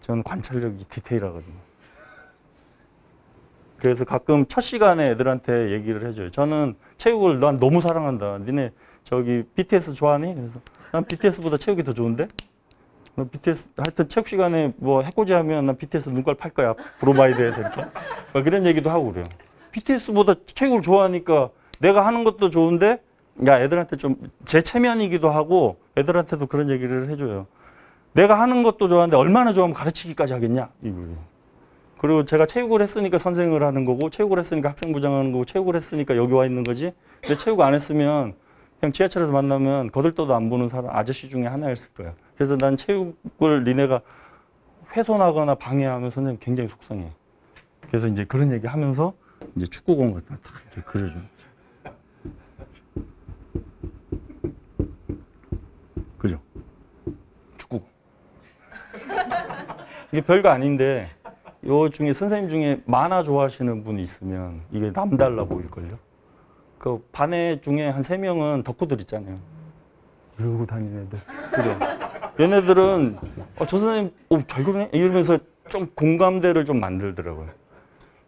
S1: 저는 관찰력이 디테일하거든요. 그래서 가끔 첫 시간에 애들한테 얘기를 해줘요. 저는 체육을 난 너무 사랑한다. 니네 저기 BTS 좋아하니? 그래서 난 BTS보다 체육이 더 좋은데? BTS 하여튼 체육 시간에 뭐 해코지 하면 난 BTS 눈깔 팔 거야. 브로마이드에서 이렇게. 그런 얘기도 하고 그래요. BTS보다 체육을 좋아하니까 내가 하는 것도 좋은데 야 애들한테 좀 제 체면이기도 하고 애들한테도 그런 얘기를 해줘요. 내가 하는 것도 좋아하는데 얼마나 좋아하면 가르치기까지 하겠냐 이거예요. 그리고 제가 체육을 했으니까 선생을 하는 거고 체육을 했으니까 학생부장 하는 거고 체육을 했으니까 여기 와 있는 거지. 근데 체육 안 했으면 그냥 지하철에서 만나면 거들떠도 안 보는 사람 아저씨 중에 하나였을 거야. 그래서 난 체육을 니네가 훼손하거나 방해하면 선생님 굉장히 속상해. 그래서 이제 그런 얘기 하면서 이제 축구공 같은 거 딱 이렇게 그려줘. 그죠? 축구공. 이게 별거 아닌데 요 중에 선생님 중에 만화 좋아하시는 분이 있으면 이게 남달라 보일걸요? 그 반에 중에 한 3명은 덕후들 있잖아요. 이러고 다니는 애들. 그죠? 얘네들은 저 선생님 잘 그러네? 이러면서 좀 공감대를 좀 만들더라고요.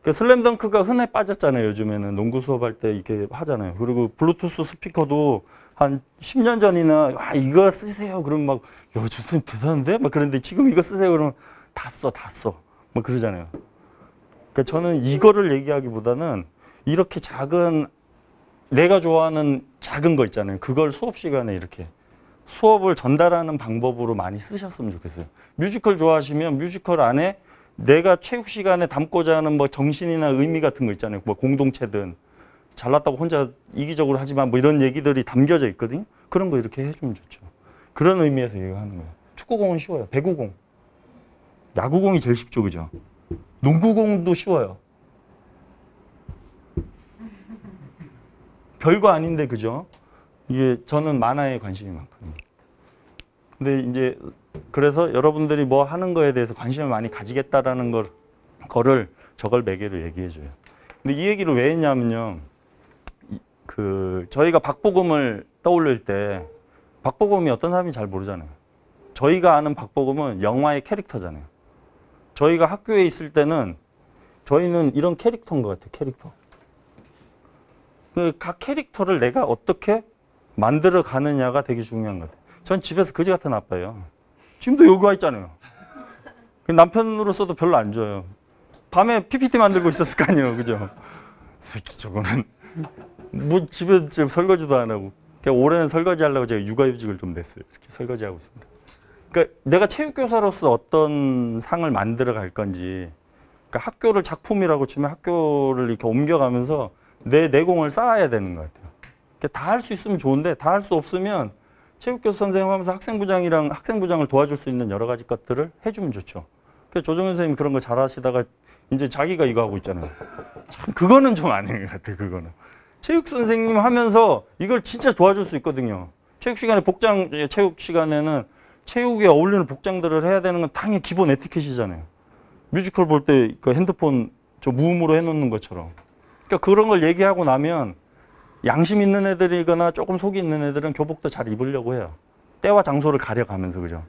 S1: 그 슬램덩크가 흔해 빠졌잖아요. 요즘에는 농구 수업할 때 이렇게 하잖아요. 그리고 블루투스 스피커도 한 10년 전이나 이거 쓰세요. 그러면 막 야, 저 선생님 대단한데? 막 그런데 지금 이거 쓰세요. 그러면 다 써. 막 그러잖아요. 그러니까 저는 이거를 얘기하기보다는 이렇게 작은 내가 좋아하는 작은 거 있잖아요. 그걸 수업 시간에 이렇게 수업을 전달하는 방법으로 많이 쓰셨으면 좋겠어요. 뮤지컬 좋아하시면 뮤지컬 안에 내가 체육 시간에 담고자 하는 뭐 정신이나 의미 같은 거 있잖아요. 뭐 공동체든 잘났다고 혼자 이기적으로 하지만 뭐 이런 얘기들이 담겨져 있거든요. 그런 거 이렇게 해주면 좋죠. 그런 의미에서 얘기하는 거예요. 축구공은 쉬워요. 배구공. 야구공이 제일 쉽죠. 그죠? 농구공도 쉬워요. 별거 아닌데 그죠? 이게 저는 만화에 관심이 많거든요. 근데 이제 그래서 여러분들이 뭐 하는 거에 대해서 관심을 많이 가지겠다라는 거를 저걸 매개로 얘기해 줘요. 근데 이 얘기를 왜 했냐면요. 저희가 박보검을 떠올릴 때 박보검이 어떤 사람인지 잘 모르잖아요. 저희가 아는 박보검은 영화의 캐릭터잖아요. 저희가 학교에 있을 때는 저희는 이런 캐릭터인 것 같아요. 캐릭터. 각 캐릭터를 내가 어떻게 만들어 가느냐가 되게 중요한 것 같아요. 전 집에서 그지 같은 아빠예요. 지금도 여기 와 있잖아요. 남편으로서도 별로 안 좋아요. 밤에 PPT 만들고 있었을 거 아니에요. 그죠? 새끼 저거는 뭐 집에 설거지도 안 하고. 그냥 올해는 설거지 하려고 제가 육아휴직을 좀 냈어요. 이렇게 설거지하고 있습니다. 그러니까 내가 체육교사로서 어떤 상을 만들어 갈 건지, 그러니까 학교를 작품이라고 치면 학교를 이렇게 옮겨가면서 내 내공을 쌓아야 되는 것 같아요. 다 할 수 있으면 좋은데 다 할 수 없으면 체육교사 선생님 하면서 학생부장이랑 학생부장을 도와줄 수 있는 여러 가지 것들을 해주면 좋죠. 그래서 조정현 선생님이 그런 거 잘하시다가 이제 자기가 이거 하고 있잖아요. 참 그거는 좀 아닌 것 같아요. 그거는. 체육 선생님 하면서 이걸 진짜 도와줄 수 있거든요. 체육 시간에 체육 시간에는 체육에 어울리는 복장들을 해야 되는 건 당연히 기본 에티켓이잖아요. 뮤지컬 볼 때 그 핸드폰 저 무음으로 해놓는 것처럼. 그러니까 그런 걸 얘기하고 나면 양심 있는 애들이거나 조금 속이 있는 애들은 교복도 잘 입으려고 해요. 때와 장소를 가려가면서. 그죠?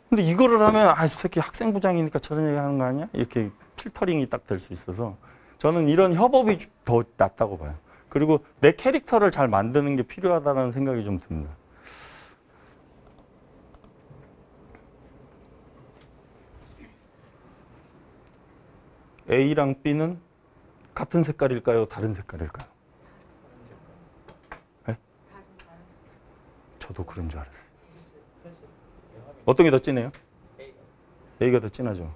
S1: 근데 이거를 하면 저 새끼 학생부장이니까 저런 얘기 하는 거 아니야? 이렇게 필터링이 딱 될 수 있어서 저는 이런 협업이 더 낫다고 봐요. 그리고 내 캐릭터를 잘 만드는 게 필요하다는 생각이 좀 듭니다. A랑 B는 같은 색깔일까요? 다른 색깔일까요? 네? 저도 그런 줄 알았어요. 어떤 게 더 진해요? A가 더 진하죠.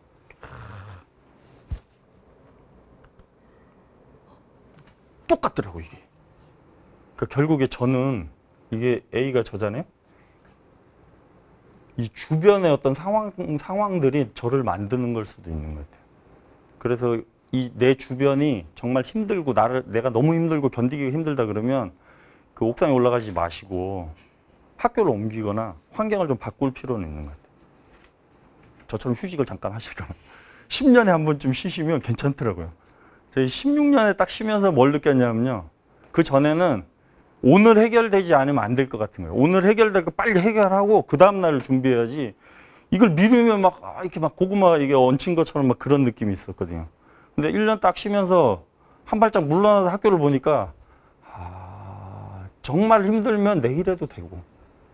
S1: 똑같더라고 이게. 그러니까 결국에 저는 이게 A가 저잖아요. 이 주변의 어떤 상황들이 저를 만드는 걸 수도 있는 것 같아요. 그래서 이 내 주변이 정말 힘들고 내가 너무 힘들고 견디기 힘들다 그러면 그 옥상에 올라가지 마시고 학교를 옮기거나 환경을 좀 바꿀 필요는 있는 것 같아요. 저처럼 휴직을 잠깐 하시거나 10년에 한 번쯤 쉬시면 괜찮더라고요. 저희 16년에 딱 쉬면서 뭘 느꼈냐면요. 그 전에는 오늘 해결되지 않으면 안 될 것 같은 거예요. 오늘 해결될 거 빨리 해결하고 그 다음 날을 준비해야지. 이걸 미루면 막 이렇게 막 고구마 이게 얹힌 것처럼 막 그런 느낌이 있었거든요. 근데 1년 딱 쉬면서 한 발짝 물러나서 학교를 보니까 정말 힘들면 내일 해도 되고,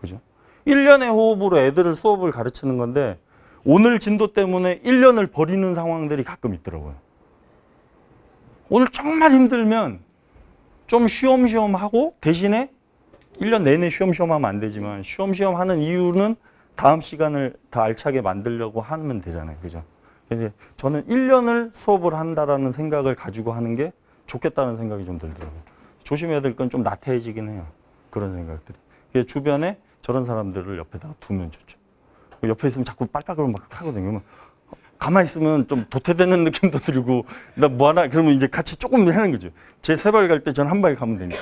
S1: 그죠? 1년의 호흡으로 애들을 수업을 가르치는 건데 오늘 진도 때문에 1년을 버리는 상황들이 가끔 있더라고요. 오늘 정말 힘들면 좀 쉬엄쉬엄 하고 대신에 1년 내내 쉬엄쉬엄 하면 안 되지만 쉬엄쉬엄 하는 이유는 다음 시간을 더 알차게 만들려고 하면 되잖아요. 그죠? 그래서 저는 1년을 수업을 한다라는 생각을 가지고 하는 게 좋겠다는 생각이 좀 들더라고요. 조심해야 될 건 좀 나태해지긴 해요. 그런 생각들이. 주변에 저런 사람들을 옆에다가 두면 좋죠. 옆에 있으면 자꾸 빨딱으로 막 하거든요. 그러면 가만히 있으면 좀 도태되는 느낌도 들고 나 뭐하나 그러면 이제 같이 조금 하는 거죠. 제 세 발 갈 때 전 한 발 가면 되니까.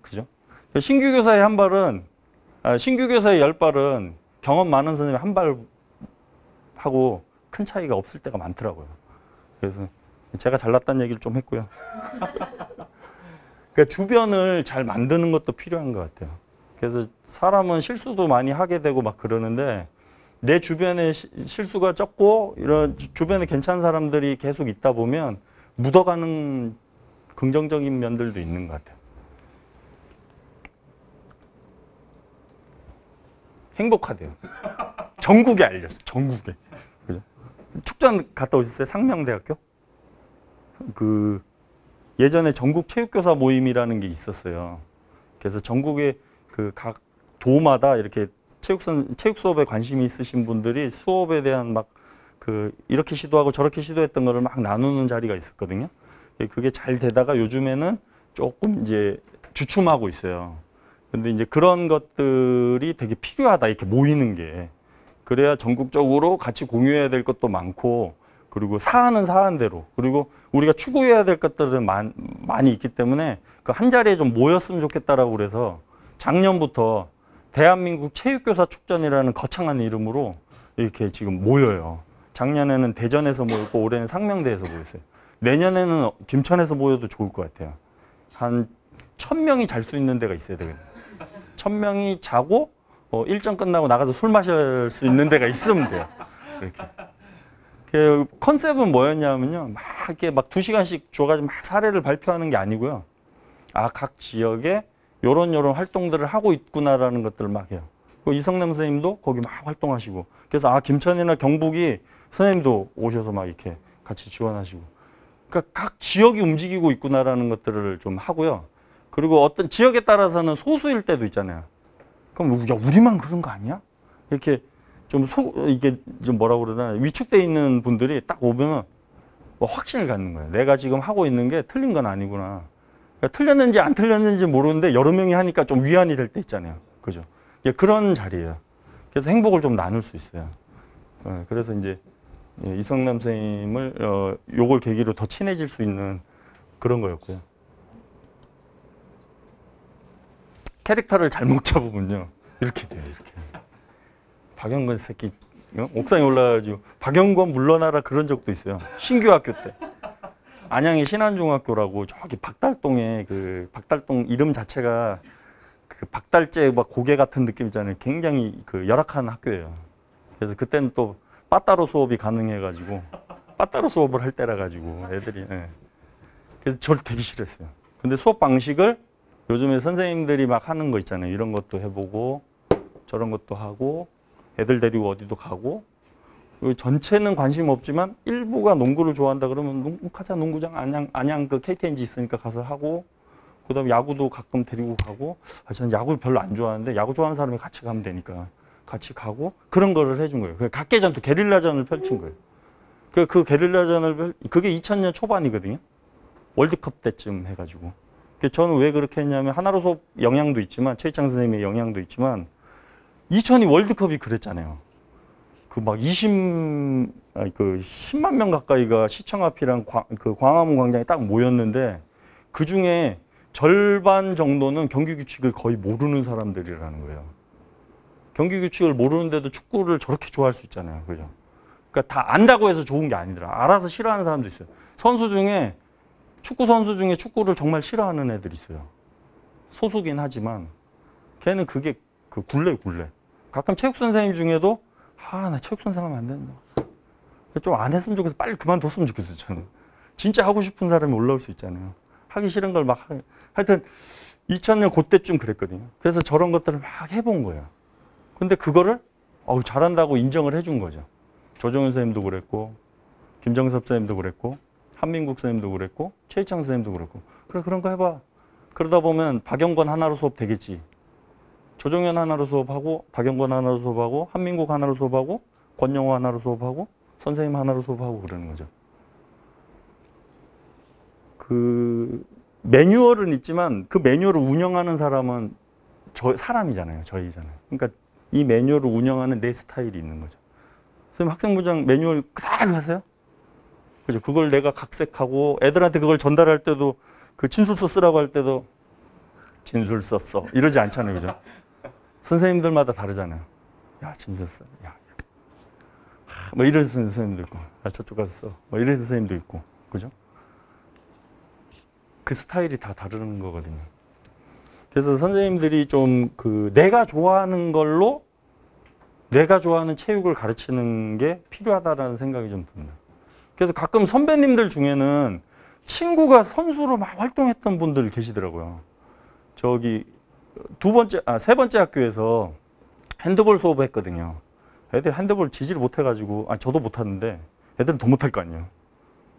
S1: 그죠? 신규 교사의 한 발은 신규 교사의 10발은 경험 많은 선생님이 한 발 하고 큰 차이가 없을 때가 많더라고요. 그래서 제가 잘났다는 얘기를 좀 했고요. 그러니까 주변을 잘 만드는 것도 필요한 것 같아요. 그래서 사람은 실수도 많이 하게 되고 막 그러는데 내 주변에 실수가 적고 이런 주변에 괜찮은 사람들이 계속 있다 보면 묻어가는 긍정적인 면들도 있는 것 같아요. 행복하대요. 전국에 알렸어. 전국에. 그죠? 축전 갔다 오셨어요? 상명대학교? 그 예전에 전국 체육교사 모임이라는 게 있었어요. 그래서 전국의 그 각 도마다 이렇게 체육 수업에 관심이 있으신 분들이 수업에 대한 막 그 이렇게 시도하고 저렇게 시도했던 거를 막 나누는 자리가 있었거든요. 그게 잘 되다가 요즘에는 조금 이제 주춤하고 있어요. 근데 이제 그런 것들이 되게 필요하다, 이렇게 모이는 게. 그래야 전국적으로 같이 공유해야 될 것도 많고, 그리고 사안은 사안대로, 그리고 우리가 추구해야 될 것들은 많이 있기 때문에 그 한 자리에 좀 모였으면 좋겠다라고 그래서 작년부터 대한민국 체육교사 축전이라는 거창한 이름으로 이렇게 지금 모여요. 작년에는 대전에서 모였고 올해는 상명대에서 모였어요. 내년에는 김천에서 모여도 좋을 것 같아요. 한 1000명이 잘 수 있는 데가 있어야 되거든요. 1000명이 자고 일정 끝나고 나가서 술 마실 수 있는 데가 있으면 돼요. 이렇게. 그 컨셉은 뭐였냐면요. 막 이렇게 막 2시간씩 줘가지고 막 사례를 발표하는 게 아니고요. 각 지역에 요런 활동들을 하고 있구나라는 것들을 막 해요. 이성남 선생님도 거기 막 활동하시고. 그래서 김천이나 경북이 선생님도 오셔서 막 이렇게 같이 지원하시고. 그러니까 각 지역이 움직이고 있구나라는 것들을 좀 하고요. 그리고 어떤 지역에 따라서는 소수일 때도 있잖아요. 그럼 야, 우리만 그런 거 아니야? 이렇게 좀 이게 좀 뭐라고 그러나 위축돼 있는 분들이 딱 오면 뭐 확신을 갖는 거예요. 내가 지금 하고 있는 게 틀린 건 아니구나. 그러니까 틀렸는지 안 틀렸는지 모르는데 여러 명이 하니까 좀 위안이 될 때 있잖아요. 그죠? 그런 자리예요. 그래서 행복을 좀 나눌 수 있어요. 그래서 이제 이성남 선생님을 요걸 계기로 더 친해질 수 있는 그런 거였고요. 캐릭터를 잘못 잡으면요. 이렇게 돼요. 이렇게. 박영건 새끼 옥상에 올라가가지고 박영건 물러나라 그런 적도 있어요. 신규 학교 때. 안양의 신안중학교라고 저기 박달동에 그 박달동 이름 자체가 그 박달재 막 고개 같은 느낌 있잖아요. 굉장히 그 열악한 학교예요. 그래서 그때는 또 빠따로 수업이 가능해가지고 빠따로 수업을 할 때라 가지고 애들이 그래서 저를 되게 싫어했어요. 근데 수업 방식을 요즘에 선생님들이 막 하는 거 있잖아요. 이런 것도 해보고 저런 것도 하고 애들 데리고 어디도 가고 전체는 관심 없지만 일부가 농구를 좋아한다 그러면 농구하자, 농구장 안양 그 KTNG 있으니까 가서 하고, 그다음에 야구도 가끔 데리고 가고. 저는 야구를 별로 안 좋아하는데 야구 좋아하는 사람이 같이 가면 되니까 같이 가고, 그런 거를 해준 거예요. 각계전도 게릴라전을 펼친 거예요. 그 게릴라전을, 그게 2000년 초반이거든요. 월드컵 때쯤 해가지고. 저는 왜 그렇게 했냐면 하나로 수업 영향도 있지만, 최희창 선생님의 영향도 있지만, 2002 월드컵이 그랬잖아요. 그 막 10만 명 가까이가 시청 앞이랑 그 광화문 광장에 딱 모였는데, 그 중에 절반 정도는 경기 규칙을 거의 모르는 사람들이라는 거예요. 경기 규칙을 모르는데도 축구를 저렇게 좋아할 수 있잖아요. 그죠? 그러니까 다 안다고 해서 좋은 게 아니더라. 알아서 싫어하는 사람도 있어요. 축구 선수 중에 축구를 정말 싫어하는 애들이 있어요. 소수긴 하지만 걔는 그게 그 굴레. 가끔 체육 선생님 중에도 나 체육 선생 하면 안 된다. 좀 안 했으면 좋겠어. 빨리 그만뒀으면 좋겠어. 저는 진짜 하고 싶은 사람이 올라올 수 있잖아요. 하기 싫은 걸 막 하여튼 2000년 그때쯤 그랬거든요. 그래서 저런 것들을 막 해본 거예요. 근데 그거를 잘한다고 인정을 해준 거죠. 조정현 선생님도 그랬고, 김정섭 선생님도 그랬고, 한민국 선생님도 그랬고, 최희창 선생님도 그랬고. 그래, 그런 거 해봐. 그러다 보면 박영권 하나로 수업 되겠지. 조정현 하나로 수업하고, 박영권 하나로 수업하고, 한민국 하나로 수업하고, 권영호 하나로 수업하고, 선생님 하나로 수업하고 그러는 거죠. 그 매뉴얼은 있지만 그 매뉴얼을 운영하는 사람은 사람이잖아요. 저희잖아요. 그러니까 이 매뉴얼을 운영하는 내 스타일이 있는 거죠. 선생님 학생부장 매뉴얼 그대로 하세요? 그죠? 그걸 내가 각색하고 애들한테 그걸 전달할 때도 그 진술서 쓰라고 할 때도 진술서 써 이러지 않잖아요. 그죠? 선생님들마다 다르잖아요. 야, 진술서. 야. 뭐 이런 선생님도 있고. 야, 저쪽 가서 써. 뭐 이런 선생님도 있고. 그죠? 그 스타일이 다 다르는 거거든요. 그래서 선생님들이 좀 내가 좋아하는 걸로 내가 좋아하는 체육을 가르치는 게 필요하다라는 생각이 좀 듭니다. 그래서 가끔 선배님들 중에는 친구가 선수로 막 활동했던 분들 계시더라고요. 저기 세 번째 학교에서 핸드볼 수업을 했거든요. 애들 핸드볼 지지를 못해가지고, 저도 못하는데 애들은 더 못할 거 아니에요.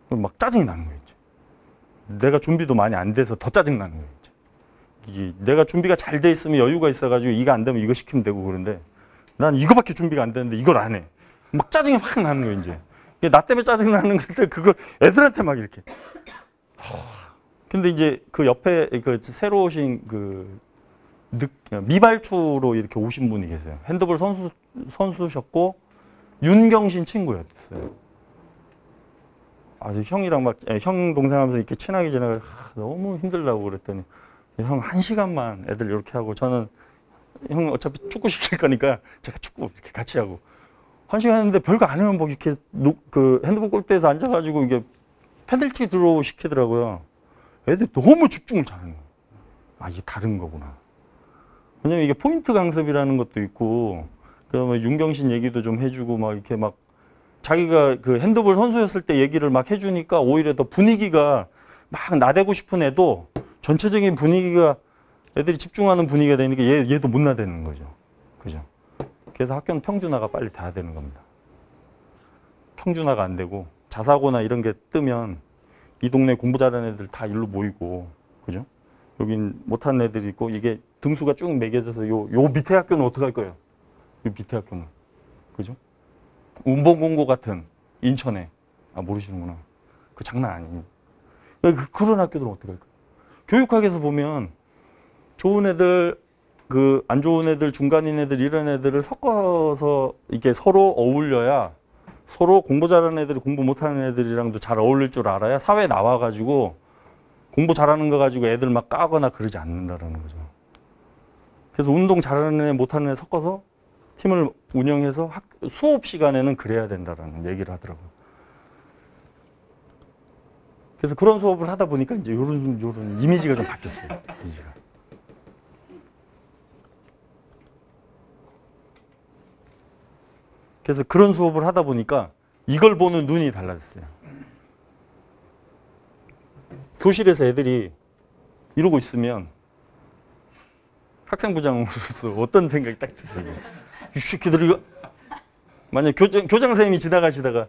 S1: 막 짜증이 나는 거예요. 내가 준비도 많이 안 돼서 더 짜증나는 거예요. 이게 내가 준비가 잘 돼 있으면 여유가 있어가지고 이거 안 되면 이거 시키면 되고 그런데 난 이거밖에 준비가 안 되는데 이걸 안 해. 막 짜증이 확 나는 거예요, 이제. 나 때문에 짜증나는 건데 그걸 애들한테 막 이렇게. 근데 이제 그 옆에 새로 오신 미발추로 이렇게 오신 분이 계세요. 핸드볼 선수셨고 윤경신 친구였어요. 형이랑 형 동생 하면서 이렇게 친하게 지내가 너무 힘들다고 그랬더니 형 1시간만 애들 이렇게 하고 저는 형 어차피 축구 시킬 거니까 제가 축구 이렇게 같이 하고 1시간 했는데 별거 안 하면 뭐 이렇게 그 핸드폰 골대에서 앉아가지고 이게 페널티 드로우 시키더라고요. 애들 너무 집중을 잘하는 거예요. 이게 다른 거구나. 왜냐면 이게 포인트 강습이라는 것도 있고 그다음에 윤경신 얘기도 좀 해주고 막 이렇게 막 자기가 그 핸드볼 선수였을 때 얘기를 막 해주니까 오히려 더 분위기가 막 나대고 싶은 애도 전체적인 분위기가 애들이 집중하는 분위기가 되니까 얘도 못 나대는 거죠. 그죠? 그래서 학교는 평준화가 빨리 돼야 되는 겁니다. 평준화가 안 되고 자사고나 이런 게 뜨면 이 동네 공부 잘하는 애들 다 일로 모이고, 그죠? 여긴 못하는 애들이 있고 이게 등수가 쭉 매겨져서 요 밑에 학교는 어떻게 할 거예요? 요 밑에 학교는. 그죠? 운봉공고 같은 인천에 모르시는구나. 그 장난 아니에요. 그런 학교들은 어떻게 할까요? 교육학에서 보면 좋은 애들, 안 좋은 애들, 중간인 애들 이런 애들을 섞어서 이게 서로 어울려야 서로 공부 잘하는 애들이 공부 못하는 애들이랑도 잘 어울릴 줄 알아야 사회에 나와가지고 공부 잘하는 거 가지고 애들 막 까거나 그러지 않는다라는 거죠. 그래서 운동 잘하는 애 못하는 애 섞어서 팀을 운영해서 수업 시간에는 그래야 된다라는 얘기를 하더라고요. 그래서 그런 수업을 하다 보니까 이제 요런 이미지가 좀 바뀌었어요. 이미지가. 그래서 그런 수업을 하다 보니까 이걸 보는 눈이 달라졌어요. 교실에서 애들이 이러고 있으면 학생부장으로서 어떤 생각이 딱 드세요? 이 새끼들 이거 만약 교장 선생님이 지나가시다가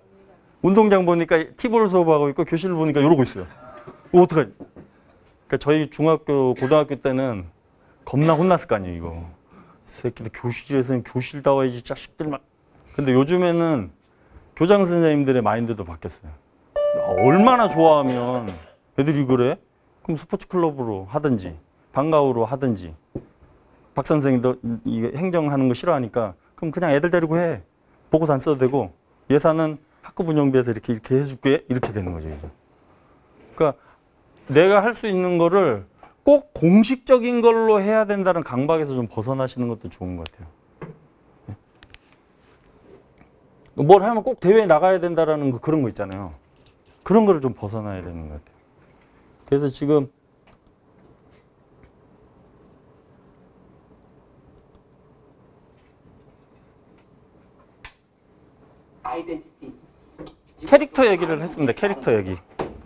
S1: 운동장 보니까 티볼 수업하고 있고 교실 보니까 이러고 있어요. 이거 어떡하지? 그러니까 저희 중학교, 고등학교 때는 겁나 혼났을 거 아니에요, 이거. 새끼들 교실에서는 교실다워야지 자식들 막. 근데 요즘에는 교장 선생님들의 마인드도 바뀌었어요. 얼마나 좋아하면 애들이 그래? 그럼 스포츠 클럽으로 하든지 방과후로 하든지. 박 선생님도 이게 행정하는 거 싫어하니까 그럼 그냥 애들 데리고 해. 보고서 안 써도 되고 예산은 학급 운영비에서 이렇게 해줄게. 이렇게 되는 거죠, 이제. 그러니까 내가 할 수 있는 거를 꼭 공식적인 걸로 해야 된다는 강박에서 좀 벗어나시는 것도 좋은 것 같아요. 뭘 하면 꼭 대회에 나가야 된다라는 그런 거 있잖아요. 그런 거를 좀 벗어나야 되는 것 같아요. 그래서 지금
S12: 아이덴티티.
S1: 캐릭터 얘기를 했습니다. 캐릭터 얘기.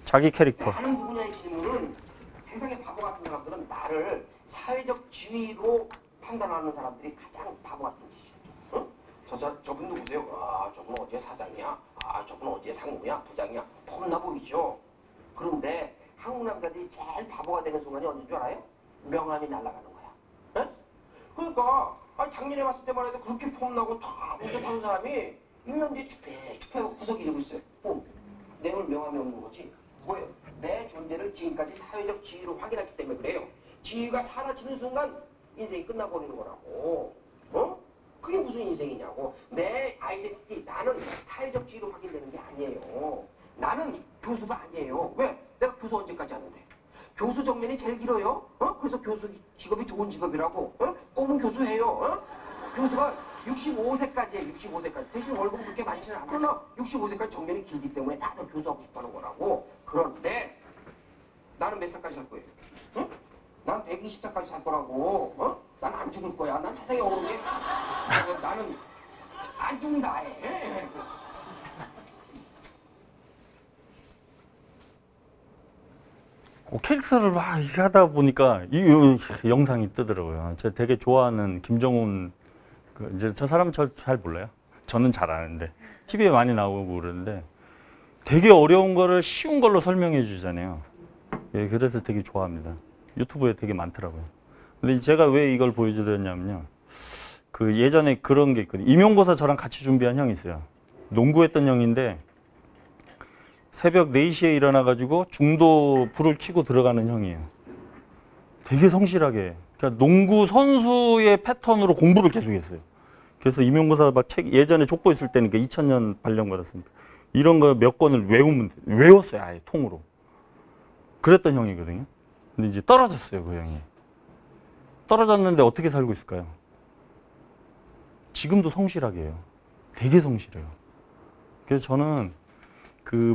S1: 자기 캐릭터.
S12: 나는 누구냐의 질문은 세상의 바보 같은 사람들은 나를 사회적 지위로 판단하는 사람들이 가장 바보 같은 짓이야. 응? 저분 누구세요? 아, 저분 어디에 사장이야? 아, 저분 어디에 상무야? 부장이야? 폼나 보이죠? 그런데 한국 남자들이 제일 바보가 되는 순간이 언제인 줄 알아요? 명함이 날아가는 거야. 응? 그러니까 작년에 봤을 때만 해도 그렇게 폼나고 다 복잡한 사람이 1년 뒤에 축배하고 구석에 이러고 있어요. 내 오늘 명함이 없는 거지. 뭐예요? 내 존재를 지금까지 사회적 지위로 확인했기 때문에 그래요. 지위가 사라지는 순간 인생이 끝나버리는 거라고. 어? 그게 무슨 인생이냐고. 내 아이덴티티, 나는 사회적 지위로 확인되는 게 아니에요. 나는 교수가 아니에요. 왜? 내가 교수 언제까지 하는데? 교수 정년이 제일 길어요. 그래서 교수 직업이 좋은 직업이라고. 꿈은 교수해요. 교수가 65세까지예요. 65세까지. 대신 월급 그렇게 많지는 않아. 그러나 65세까지 정년이 길기 때문에 다들 교수하고 싶어하는 거라고. 그런데 나는 몇 살까지 살 거예요? 응? 난 120살까지 살 거라고. 난 안 죽을 거야. 난 세상에 오는 게 나는 안 죽는다. 해.
S1: 캐릭터를 막 하다 보니까 이 영상이 뜨더라고요. 제가 되게 좋아하는 김정훈, 이제 저 사람 잘 몰라요. 저는 잘 아는데 TV에 많이 나오고 그러는데 되게 어려운 거를 쉬운 걸로 설명해 주잖아요. 예, 그래서 되게 좋아합니다. 유튜브에 되게 많더라고요. 근데 제가 왜 이걸 보여드렸냐면요. 그 예전에 그런 게 있거든요. 임용고사 저랑 같이 준비한 형이 있어요. 농구했던 형인데 새벽 4시에 일어나가지고 중도 불을 켜고 들어가는 형이에요. 되게 성실하게. 그러니까 농구 선수의 패턴으로 공부를 계속 했어요. 그래서 임용고사 막 책, 예전에 족보 있을 때니까 2000년 발령 받았으니까 이런 거 몇 권을 외웠어요. 아예 통으로. 그랬던 형이거든요. 근데 이제 떨어졌어요. 그 형이. 떨어졌는데 어떻게 살고 있을까요? 지금도 성실하게 해요. 되게 성실해요. 그래서 저는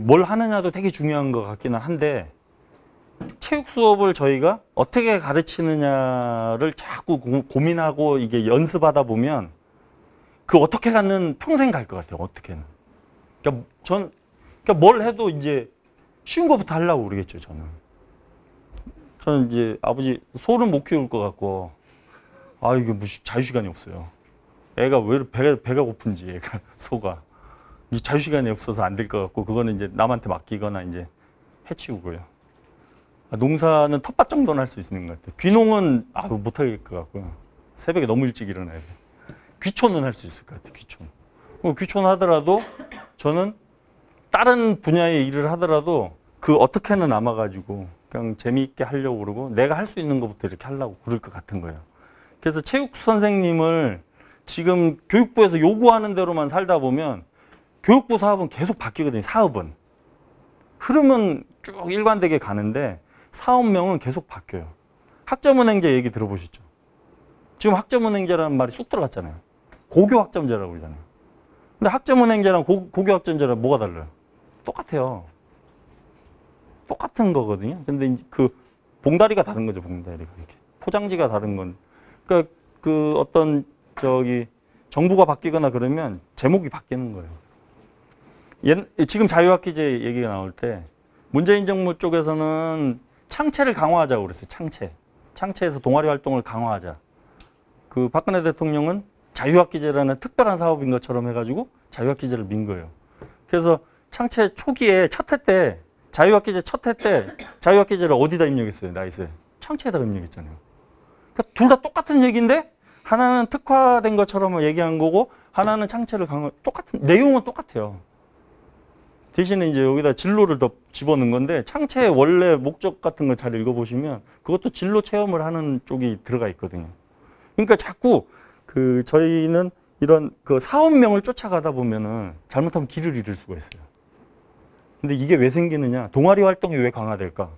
S1: 뭘 하느냐도 되게 중요한 것 같기는 한데 체육 수업을 저희가 어떻게 가르치느냐를 자꾸 고민하고 이게 연습하다 보면 그 어떻게 가는 평생 갈 것 같아요. 어떻게는. 그러니까 그러니까 뭘 해도 이제 쉬운 거부터 하려고 그러겠죠. 저는 이제 아버지 소는 못 키울 것 같고 이게 무슨 자유시간이 없어요. 애가 왜 배가 고픈지 애가 소가. 자유시간이 없어서 안 될 것 같고 그거는 이제 남한테 맡기거나 이제 해치우고요. 농사는 텃밭 정도는 할 수 있는 것 같아요. 귀농은 못할 것 같고요. 새벽에 너무 일찍 일어나야 돼요. 귀촌은 할 수 있을 것 같아요. 귀촌 하더라도 저는 다른 분야의 일을 하더라도 그 어떻게는 남아가지고 그냥 재미있게 하려고 그러고 내가 할 수 있는 것부터 이렇게 하려고 그럴 것 같은 거예요. 그래서 체육 선생님을 지금 교육부에서 요구하는 대로만 살다 보면 교육부 사업은 계속 바뀌거든요. 사업은. 흐름은 쭉 일관되게 가는데 사업명은 계속 바뀌어요. 학점은행제 얘기 들어보셨죠? 지금 학점은행제라는 말이 쑥 들어갔잖아요. 고교학점제라고 그러잖아요. 근데 학점은행제랑 고교학점제랑 뭐가 달라요? 똑같아요. 똑같은 거거든요. 근데 그 봉다리가 다른 거죠. 봉다리가 이렇게. 포장지가 다른 건. 그러니까 그 어떤 정부가 바뀌거나 그러면 제목이 바뀌는 거예요. 지금 자유학기제 얘기가 나올 때 문재인 정부 쪽에서는 창체를 강화하자고 그랬어요. 창체에서 동아리 활동을 강화하자. 그 박근혜 대통령은 자유학기제라는 특별한 사업인 것처럼 해가지고 자유학기제를 민 거예요. 그래서 창체 초기에 첫 해 때 자유학기제 첫 해 때 자유학기제를 어디다 입력했어요? 나이스에. 창체에다 입력했잖아요. 그러니까 둘 다 똑같은 얘기인데 하나는 특화된 것처럼 얘기한 거고 하나는 창체를 똑같은 내용은 똑같아요. 대신에 이제 여기다 진로를 더 집어넣은 건데 창체의 원래 목적 같은 걸 잘 읽어보시면 그것도 진로 체험을 하는 쪽이 들어가 있거든요. 그러니까 자꾸 저희는 이런 사업명을 쫓아가다 보면은 잘못하면 길을 잃을 수가 있어요. 근데 이게 왜 생기느냐? 동아리 활동이 왜 강화될까?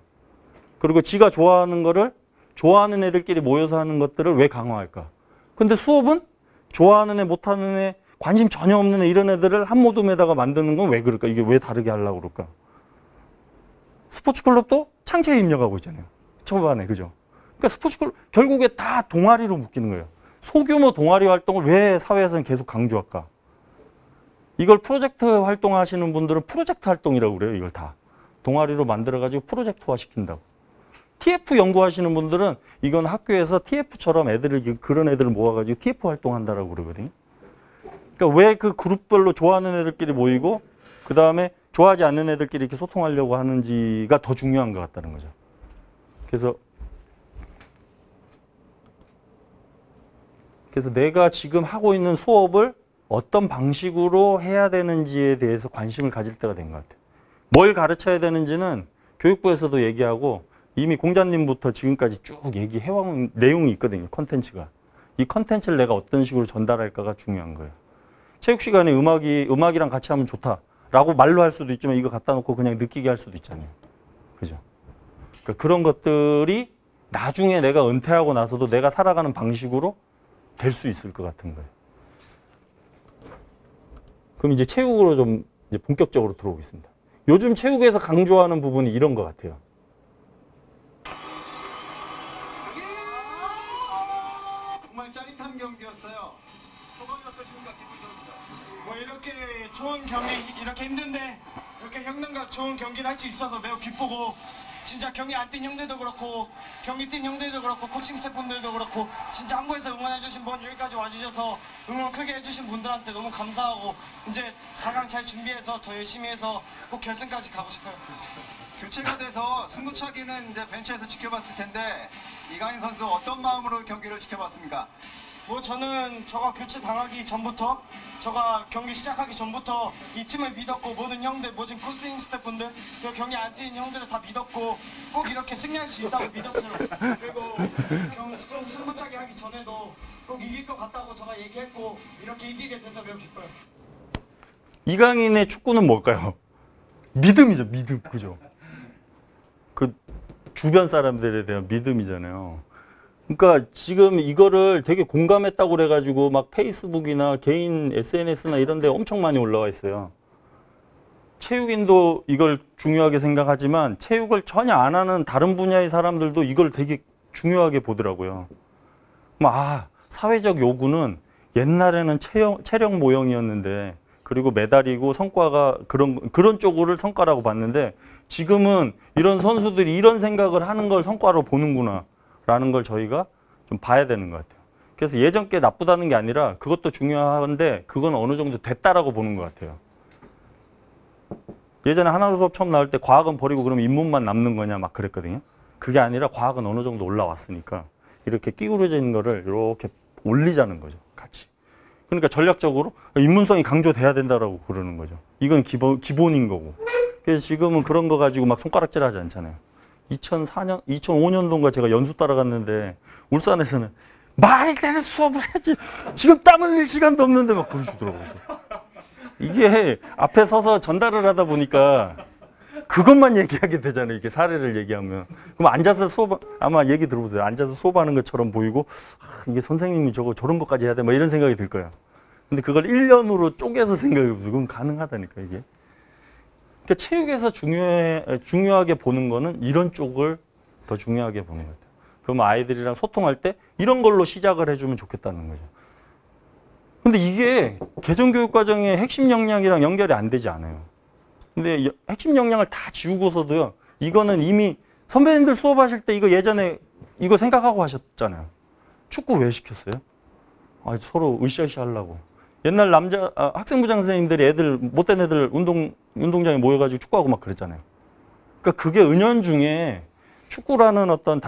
S1: 그리고 지가 좋아하는 거를 좋아하는 애들끼리 모여서 하는 것들을 왜 강화할까? 근데 수업은 좋아하는 애, 못하는 애, 관심 전혀 없는 애 이런 애들을 한 모둠에다가 만드는 건 왜 그럴까? 이게 왜 다르게 하려고 그럴까? 스포츠 클럽도 창체에 입력하고 있잖아요. 초반에, 그죠? 그러니까 스포츠 클럽 결국에 다 동아리로 묶이는 거예요. 소규모 동아리 활동을 왜 사회에서는 계속 강조할까? 이걸 프로젝트 활동하시는 분들은 프로젝트 활동이라고 그래요. 이걸 다. 동아리로 만들어가지고 프로젝트화 시킨다고. TF 연구하시는 분들은 이건 학교에서 TF처럼 그런 애들을 모아가지고 TF 활동한다라고 그러거든요. 그러니까 왜 그 그룹별로 좋아하는 애들끼리 모이고 그 다음에 좋아하지 않는 애들끼리 이렇게 소통하려고 하는지가 더 중요한 것 같다는 거죠. 그래서 내가 지금 하고 있는 수업을 어떤 방식으로 해야 되는지에 대해서 관심을 가질 때가 된 것 같아요. 뭘 가르쳐야 되는지는 교육부에서도 얘기하고 이미 공자님부터 지금까지 쭉 얘기해온 내용이 있거든요. 컨텐츠가. 이 컨텐츠를 내가 어떤 식으로 전달할까가 중요한 거예요. 체육 시간에 음악이랑 같이 하면 좋다라고 말로 할 수도 있지만 이거 갖다 놓고 그냥 느끼게 할 수도 있잖아요. 그죠? 그러니까 그런 것들이 나중에 내가 은퇴하고 나서도 내가 살아가는 방식으로 될 수 있을 것 같은 거예요. 그럼 이제 체육으로 좀 이제 본격적으로 들어오겠습니다. 요즘 체육에서 강조하는 부분이 이런 것 같아요.
S8: 정말 짜릿한 경기였어요. 소감이 어떠십니까? 기분 좋습니다.
S11: 뭐 이렇게 좋은 경기, 이렇게 힘든데 이렇게 형들과 좋은 경기를 할 수 있어서 매우 기쁘고 진짜 경기 안 뛴 형들도 그렇고 경기 뛴 형들도 그렇고 코칭 스태프분들도 그렇고 진짜 한국에서 응원해주신 분 여기까지 와주셔서 응원 크게 해주신 분들한테 너무 감사하고 이제 4강 잘 준비해서 더 열심히 해서 꼭 결승까지 가고 싶어요.
S8: 교체가 돼서 승부차기는 이제 벤치에서 지켜봤을 텐데 이강인 선수 어떤 마음으로 경기를 지켜봤습니까?
S11: 뭐 저는 저가 교체 당하기 전부터 저가 경기 시작하기 전부터 이 팀을 믿었고 모든 형들, 모든 코칭 스태프분들 그리고 경기 안 뛰는 형들을 다 믿었고 꼭 이렇게 승리할 수 있다고 믿었어요. 그리고 승부차기 하기 전에도 꼭 이길 것 같다고 제가 얘기했고 이렇게 이기게 돼서 매우 기뻐요.
S1: 이강인의 축구는 뭘까요? 믿음이죠. 믿음. 그죠? 그 주변 사람들에 대한 믿음이잖아요. 그러니까 지금 이거를 되게 공감했다고 그래가지고 막 페이스북이나 개인 SNS나 이런 데 엄청 많이 올라와 있어요. 체육인도 이걸 중요하게 생각하지만 체육을 전혀 안 하는 다른 분야의 사람들도 이걸 되게 중요하게 보더라고요. 사회적 요구는 옛날에는 체력 모형이었는데 그리고 메달이고 성과가 그런 쪽을 성과라고 봤는데 지금은 이런 선수들이 이런 생각을 하는 걸 성과로 보는구나 라는 걸 저희가 좀 봐야 되는 것 같아요. 그래서 예전 게 나쁘다는 게 아니라 그것도 중요한데 그건 어느 정도 됐다라고 보는 것 같아요. 예전에 하나로 수업 처음 나올 때 과학은 버리고 그러면 인문만 남는 거냐 막 그랬거든요. 그게 아니라 과학은 어느 정도 올라왔으니까 이렇게 끼우러진 거를 이렇게 올리자는 거죠. 같이. 그러니까 전략적으로 인문성이 강조돼야 된다라고 그러는 거죠. 이건 기본인 거고. 그래서 지금은 그런 거 가지고 막 손가락질 하지 않잖아요. 2005년도인가 제가 연수 따라갔는데 울산에서는 말이 되는 수업을 해야지 지금 땀 흘릴 시간도 없는데 막 그러시더라고요. 이게 앞에 서서 전달을 하다 보니까 그것만 얘기하게 되잖아요. 이렇게 사례를 얘기하면. 그럼 앉아서 수업, 아마 얘기 들어보세요. 앉아서 수업하는 것처럼 보이고 이게 선생님이 저런 것까지 해야 돼 막 이런 생각이 들 거야. 근데 그걸 1년으로 쪼개서 생각해보세요. 그건 가능하다니까 이게. 그러니까 체육에서 중요하게 보는 거는 이런 쪽을 더 중요하게 보는 것 같아요. 그러면 아이들이랑 소통할 때 이런 걸로 시작을 해주면 좋겠다는 거죠. 근데 이게 개정교육과정의 핵심 역량이랑 연결이 안 되지 않아요. 근데 핵심 역량을 다 지우고서도요. 이거는 이미 선배님들 수업하실 때 이거 예전에 이거 생각하고 하셨잖아요. 축구 왜 시켰어요? 서로 으쌰으쌰 하려고. 옛날 학생부장 선생님들이 애들, 못된 애들 운동장에 모여가지고 축구하고 막 그랬잖아요. 그러니까 그게 은연중에 축구라는 어떤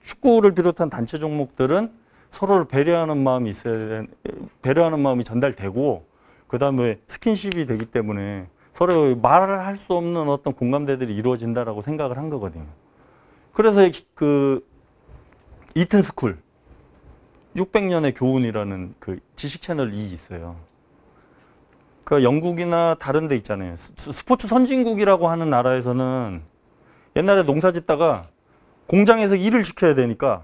S1: 축구를 비롯한 단체 종목들은 서로를 배려하는 마음이 배려하는 마음이 전달되고, 그 다음에 스킨십이 되기 때문에 서로 말을 할 수 없는 어떤 공감대들이 이루어진다라고 생각을 한 거거든요. 그래서 그 이튼 스쿨 600년의 교훈이라는 그 지식 채널이 있어요. 그 영국이나 다른 데 있잖아요. 스포츠 선진국이라고 하는 나라에서는 옛날에 농사 짓다가 공장에서 일을 지켜야 되니까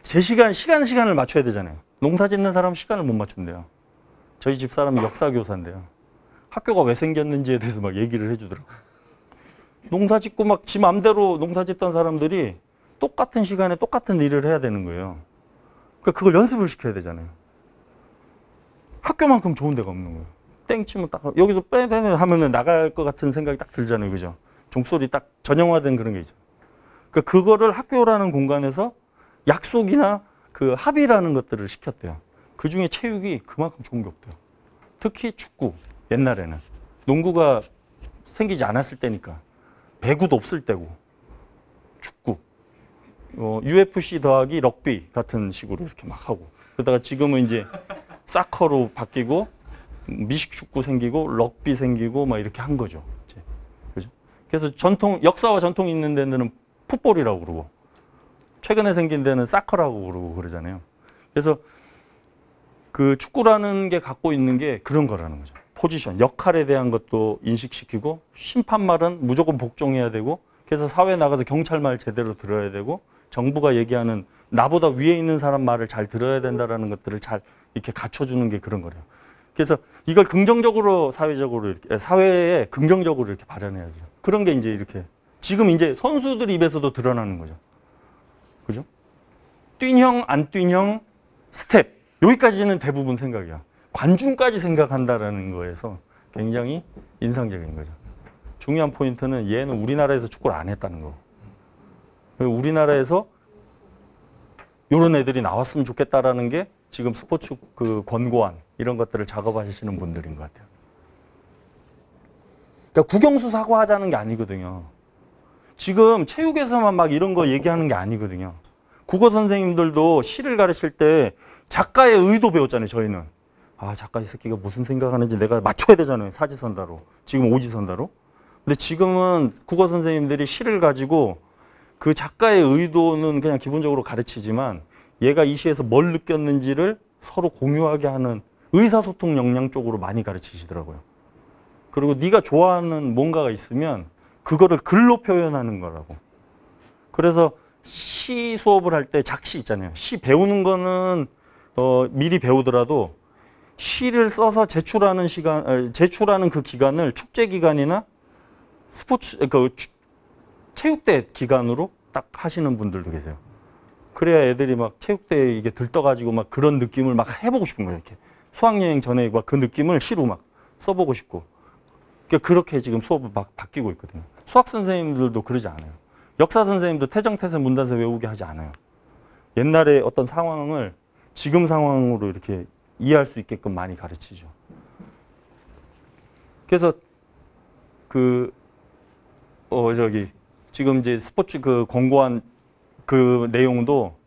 S1: 시간을 맞춰야 되잖아요. 농사 짓는 사람 시간을 못 맞춘대요. 저희 집 사람이 역사교사인데요. 학교가 왜 생겼는지에 대해서 막 얘기를 해주더라고요. 농사 짓고 막 지 맘대로 농사 짓던 사람들이 똑같은 시간에 똑같은 일을 해야 되는 거예요. 그러니까 그걸 연습을 시켜야 되잖아요. 학교만큼 좋은 데가 없는 거예요. 땡 치면 딱 여기서 빼빼빼 하면은 나갈 것 같은 생각이 딱 들잖아요. 그죠? 종소리 딱 전형화된 그런 게 있죠. 그러니까 그거를 학교라는 공간에서 약속이나 그 합의라는 것들을 시켰대요. 그 중에 체육이 그만큼 좋은 게 없대요. 특히 축구. 옛날에는 농구가 생기지 않았을 때니까, 배구도 없을 때고, 축구, UFC 더하기 럭비 같은 식으로 이렇게 막 하고, 그러다가 지금은 이제 사커로 바뀌고 미식 축구 생기고 럭비 생기고 막 이렇게 한 거죠. 이제. 그죠? 그래서 역사와 전통이 있는 데는 풋볼이라고 그러고, 최근에 생긴 데는 사커라고 그러고 그러잖아요. 그래서 그 축구라는 게 갖고 있는 게 그런 거라는 거죠. 포지션, 역할에 대한 것도 인식시키고, 심판 말은 무조건 복종해야 되고, 그래서 사회에 나가서 경찰 말 제대로 들어야 되고, 정부가 얘기하는 나보다 위에 있는 사람 말을 잘 들어야 된다라는 것들을 잘 이렇게 갖춰주는 게 그런 거래요. 그래서 이걸 긍정적으로 사회에 긍정적으로 이렇게 발현해야죠. 그런 게 이제 이렇게 지금 이제 선수들 입에서도 드러나는 거죠. 그죠? 뛴형, 안 뛴형, 스텝. 여기까지는 대부분 생각이야. 관중까지 생각한다라는 거에서 굉장히 인상적인 거죠. 중요한 포인트는 얘는 우리나라에서 축구를 안 했다는 거. 우리나라에서 이런 애들이 나왔으면 좋겠다라는 게 지금 스포츠 그 권고안 이런 것들을 작업하시는 분들인 것 같아요. 그러니까 국영수 사고하자는 게 아니거든요. 지금 체육에서만 막 이런 거 얘기하는 게 아니거든요. 국어 선생님들도 시를 가르칠 때 작가의 의도 배웠잖아요. 저희는. 작가 이 새끼가 무슨 생각하는지 내가 맞춰야 되잖아요. 사지선다로. 지금 오지선다로. 근데 지금은 국어 선생님들이 시를 가지고 그 작가의 의도는 그냥 기본적으로 가르치지만 얘가 이 시에서 뭘 느꼈는지를 서로 공유하게 하는 의사소통 역량 쪽으로 많이 가르치시더라고요. 그리고 네가 좋아하는 뭔가가 있으면 그거를 글로 표현하는 거라고. 그래서 시 수업을 할 때 작시 있잖아요. 시 배우는 거는 미리 배우더라도 시를 써서 제출하는 그 기간을 축제 기간이나 체육대 기간으로 딱 하시는 분들도 계세요. 그래야 애들이 막 체육대에 이게 들떠가지고 막 그런 느낌을 막 해보고 싶은 거예요. 이렇게 수학여행 전에 막 그 느낌을 시로 막 써보고 싶고. 그러니까 그렇게 지금 수업을 막 바뀌고 있거든요. 수학 선생님들도 그러지 않아요. 역사 선생님도 태정태세 문단세 외우게 하지 않아요. 옛날에 어떤 상황을 지금 상황으로 이렇게 이해할 수 있게끔 많이 가르치죠. 그래서 지금 이제 스포츠 그 권고안 그 내용도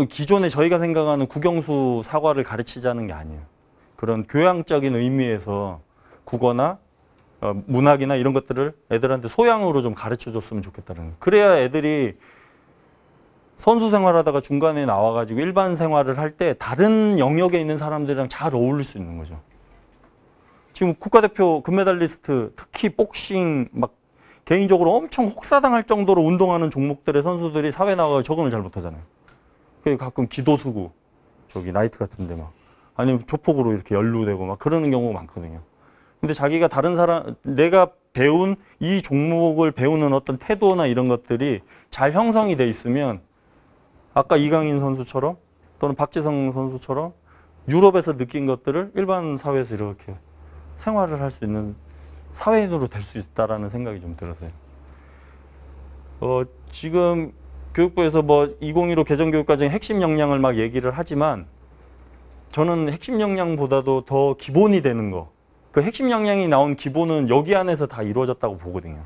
S1: 기존에 저희가 생각하는 국영수 사과를 가르치자는 게 아니에요. 그런 교양적인 의미에서 국어나 문학이나 이런 것들을 애들한테 소양으로 좀 가르쳐 줬으면 좋겠다는 거예요. 그래야 애들이 선수 생활하다가 중간에 나와가지고 일반 생활을 할 때 다른 영역에 있는 사람들이랑 잘 어울릴 수 있는 거죠. 지금 국가대표 금메달리스트, 특히 복싱, 막 개인적으로 엄청 혹사당할 정도로 운동하는 종목들의 선수들이 사회 나가서 적응을 잘 못하잖아요. 가끔 기도수고, 나이트 같은데 막, 아니면 조폭으로 이렇게 연루되고 막 그러는 경우가 많거든요. 근데 자기가 내가 배운 이 종목을 배우는 어떤 태도나 이런 것들이 잘 형성이 돼 있으면 아까 이강인 선수처럼 또는 박지성 선수처럼 유럽에서 느낀 것들을 일반 사회에서 이렇게 생활을 할 수 있는 사회인으로 될 수 있다라는 생각이 좀 들어서요. 지금 교육부에서 뭐 2015 개정교육과정의 핵심 역량을 막 얘기를 하지만 저는 핵심 역량보다도 더 기본이 되는 거. 그 핵심 역량이 나온 기본은 여기 안에서 다 이루어졌다고 보거든요.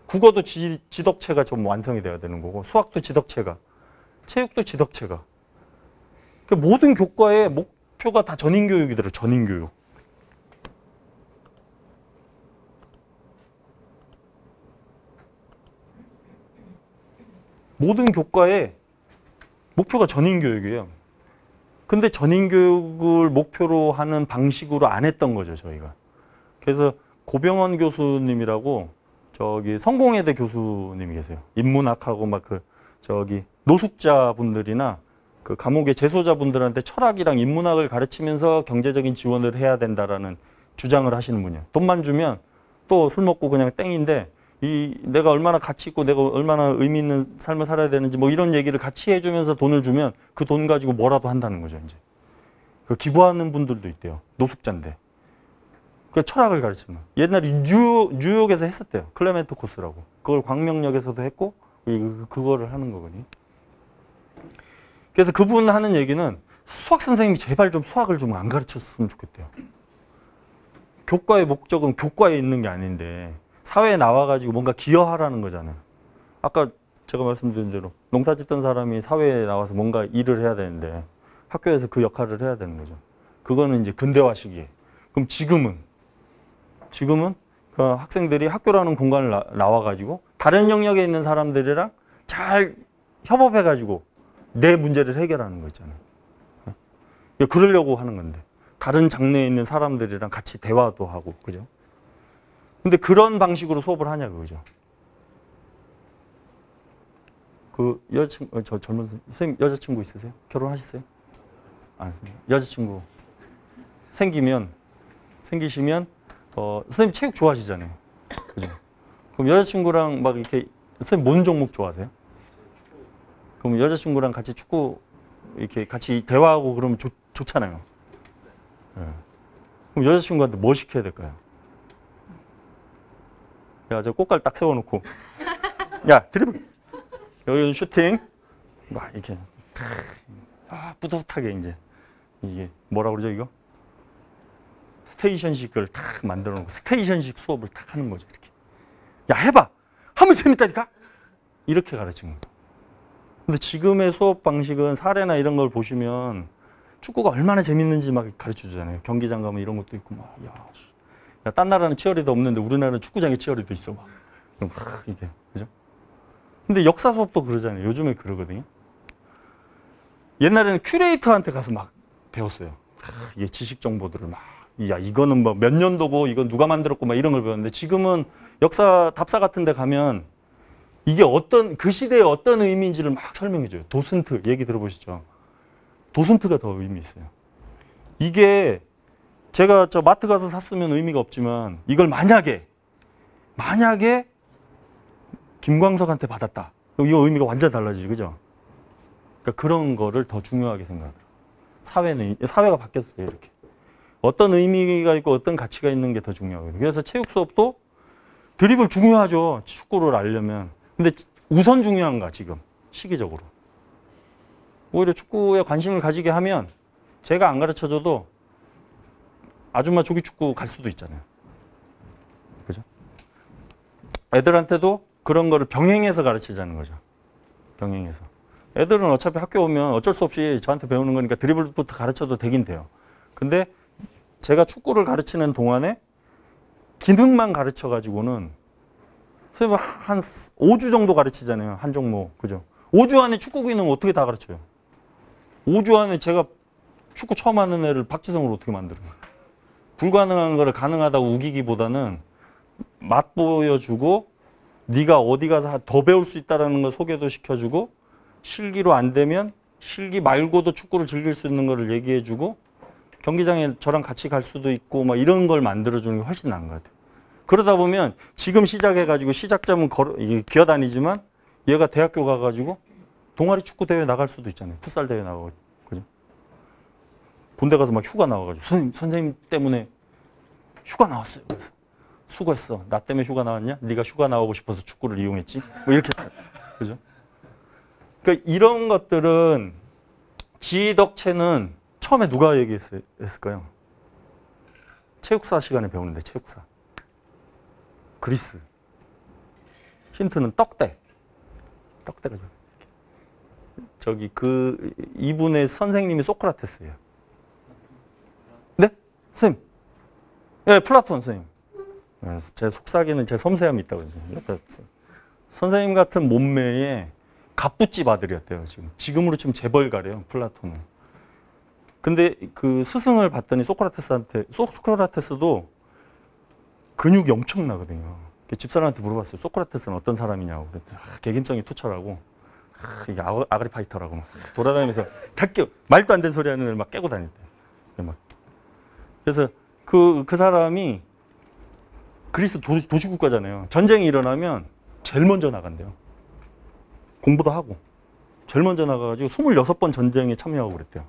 S1: 국어도 지덕체가 좀 완성이 돼야 되는 거고 수학도 지덕체가, 체육도 지덕체가. 그 모든 교과의 목표가 다 전인교육이더라고요. 전인교육. 모든 교과의 목표가 전인교육이에요. 근데 전인교육을 목표로 하는 방식으로 안 했던 거죠, 저희가. 그래서 고병원 교수님이라고 저기 성공회대 교수님이 계세요. 인문학하고 막 노숙자분들이나 그 감옥의 재소자분들한테 철학이랑 인문학을 가르치면서 경제적인 지원을 해야 된다라는 주장을 하시는 분이에요. 돈만 주면 또 술 먹고 그냥 땡인데 내가 얼마나 가치 있고 내가 얼마나 의미 있는 삶을 살아야 되는지 뭐 이런 얘기를 같이 해주면서 돈을 주면 그 돈 가지고 뭐라도 한다는 거죠, 이제. 그 기부하는 분들도 있대요. 노숙자인데. 그 철학을 가르치는. 옛날에 뉴욕에서 했었대요. 클레멘트 코스라고. 그걸 광명역에서도 했고 그거를 하는 거거든요. 그래서 그분 하는 얘기는 수학 선생님이 제발 좀 수학을 좀 안 가르쳤으면 좋겠대요. 교과의 목적은 교과에 있는 게 아닌데 사회에 나와가지고 뭔가 기여하라는 거잖아요. 아까 제가 말씀드린 대로 농사 짓던 사람이 사회에 나와서 뭔가 일을 해야 되는데 학교에서 그 역할을 해야 되는 거죠. 그거는 이제 근대화 시기에. 그럼 지금은 그 학생들이 학교라는 공간을 나와가지고 다른 영역에 있는 사람들이랑 잘 협업해가지고 내 문제를 해결하는 거 있잖아요. 그러려고 하는 건데 다른 장르에 있는 사람들이랑 같이 대화도 하고, 그죠? 근데 그런 방식으로 수업을 하냐고, 그죠? 그 여자친구, 저 젊은 선생님 여자친구 있으세요? 결혼하셨어요? 아, 여자친구 생기시면 선생님 체육 좋아하시잖아요, 그죠? 그럼 여자친구랑 막 이렇게 선생님 뭔 종목 좋아하세요? 그럼 여자친구랑 같이 축구 이렇게 같이 대화하고 그러면 좋잖아요. 네. 그럼 여자친구한테 뭐 시켜야 될까요? 야, 저 꽃갈 딱 세워놓고, 야, 드리블, 여기 슈팅, 막 이렇게, 뿌듯하게 이제, 이게 뭐라 그러죠, 이거? 스테이션식을 탁 만들어 놓고, 스테이션식 수업을 탁 하는 거죠, 이렇게. 야, 해봐! 하면 재밌다니까? 이렇게 가르치는 거예요. 근데 지금의 수업 방식은 사례나 이런 걸 보시면 축구가 얼마나 재밌는지 막 가르쳐 주잖아요. 경기장 가면 이런 것도 있고, 막, 야, 딴 나라는 치어리더 없는데 우리나라는 축구장에 치어리더 있어. 막 이게, 그죠? 근데 역사 수업도 그러잖아요. 요즘에 그러거든요. 옛날에는 큐레이터한테 가서 막 배웠어요. 이게 지식 정보들을 막, 야, 이거는 뭐 몇 년도고, 이건 누가 만들었고, 막 이런 걸 배웠는데 지금은 역사 답사 같은 데 가면 이게 그 시대에 어떤 의미인지를 막 설명해줘요. 도슨트 얘기 들어보시죠? 도슨트가 더 의미 있어요. 이게 제가 저 마트 가서 샀으면 의미가 없지만 이걸 만약에 김광석한테 받았다. 이거 의미가 완전 달라지죠, 그죠? 그러니까 그런 거를 더 중요하게 생각해요. 사회가 바뀌었어요, 이렇게. 어떤 의미가 있고 어떤 가치가 있는 게 더 중요하거든요. 그래서 체육 수업도 드리블 중요하죠. 축구를 알려면. 근데 우선 중요한가, 지금 시기적으로. 오히려 축구에 관심을 가지게 하면 제가 안 가르쳐줘도 아줌마 조기 축구 갈 수도 있잖아요. 그죠? 애들한테도 그런 거를 병행해서 가르치자는 거죠. 병행해서. 애들은 어차피 학교 오면 어쩔 수 없이 저한테 배우는 거니까 드리블부터 가르쳐도 되긴 돼요. 근데 제가 축구를 가르치는 동안에 기능만 가르쳐 가지고는 선생님 한 5주 정도 가르치잖아요. 한 종목. 그죠? 5주 안에 축구 기능 어떻게 다 가르쳐요? 5주 안에 제가 축구 처음 하는 애를 박지성으로 어떻게 만들어요? 불가능한 거를 가능하다고 우기기보다는 맛보여주고 네가 어디 가서 더 배울 수 있다는 걸 소개도 시켜주고 실기로 안 되면 실기 말고도 축구를 즐길 수 있는 거를 얘기해주고 경기장에 저랑 같이 갈 수도 있고 막 이런 걸 만들어주는 게 훨씬 나은 것 같아요. 그러다 보면 지금 시작해가지고 시작점은 기어다니지만 얘가 대학교 가가지고 동아리 축구 대회 나갈 수도 있잖아요. 풋살 대회 나가고, 그죠? 군대 가서 막 휴가 나와가지고 선생님 때문에 휴가 나왔어요. 그래서 수고했어. 나 때문에 휴가 나왔냐? 네가 휴가 나오고 싶어서 축구를 이용했지? 뭐 이렇게, 그죠? 그러니까 이런 것들은 지덕체는 처음에 누가 얘기했을까요? 체육사 시간에 배우는데 체육사. 그리스. 힌트는 떡대. 떡대가 저기 이분의 선생님이 소크라테스예요. 네? 선생님. 네, 플라톤 선생님. 제 속삭이는 제 섬세함이 있다고 했어요. 선생님 같은 몸매에 갑부집 아들이었대요. 지금으로 치면 재벌가래요. 플라톤은. 근데 그 스승을 봤더니 소크라테스도 근육이 엄청나거든요. 집사람한테 물어봤어요. 소크라테스는 어떤 사람이냐고. 그랬더니 개김성이 투철하고 이게 아그리파이터라고 막 돌아다니면서 말도 안 되는 소리 하는 애를 막 깨고 다녔대요. 그래서 그 사람이 그리스 도시국가잖아요. 전쟁이 일어나면 제일 먼저 나간대요. 공부도 하고 제일 먼저 나가가지고 26번 전쟁에 참여하고 그랬대요.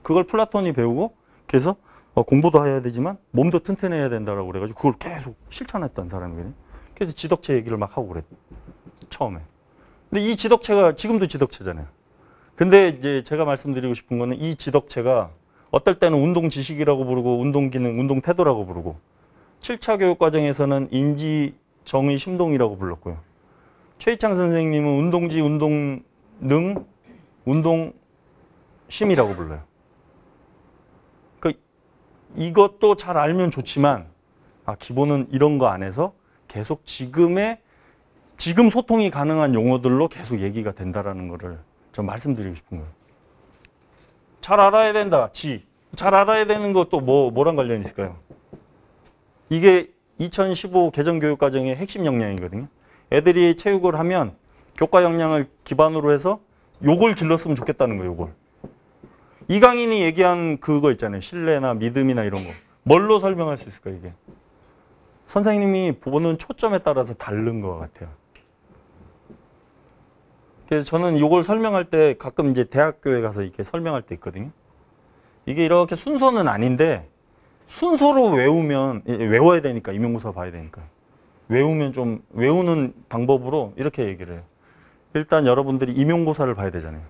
S1: 그걸 플라톤이 배우고 그래서 공부도 해야 되지만 몸도 튼튼해야 된다라고 그래가지고 그걸 계속 실천했던 사람이거든요. 그래서 지덕체 얘기를 막 하고 그랬대요. 처음에. 근데 이 지덕체가 지금도 지덕체잖아요. 근데 이제 제가 말씀드리고 싶은 거는 이 지덕체가 어떨 때는 운동 지식이라고 부르고 운동 기능, 운동 태도라고 부르고 7차 교육 과정에서는 인지, 정의, 심동이라고 불렀고요. 최희창 선생님은 운동지, 운동 능, 운동 심이라고 불러요. 그러니까 이것도 잘 알면 좋지만 기본은 이런 거 안에서 계속 지금 소통이 가능한 용어들로 계속 얘기가 된다라는 거를 좀 말씀드리고 싶은 거예요. 잘 알아야 된다. 잘 알아야 되는 것도 뭐랑 관련이 있을까요? 이게 2015 개정교육과정의 핵심 역량이거든요. 애들이 체육을 하면 교과 역량을 기반으로 해서 요걸 길렀으면 좋겠다는 거예요. 요걸. 이강인이 얘기한 그거 있잖아요. 신뢰나 믿음이나 이런 거. 뭘로 설명할 수 있을까요? 이게. 선생님이 보는 초점에 따라서 다른 것 같아요. 그래서 저는 이걸 설명할 때 가끔 이제 대학교에 가서 이렇게 설명할 때 있거든요. 이게 이렇게 순서는 아닌데 순서로 외워야 되니까 임용고사 봐야 되니까 외우는 방법으로 이렇게 얘기를 해요. 일단 여러분들이 임용고사를 봐야 되잖아요.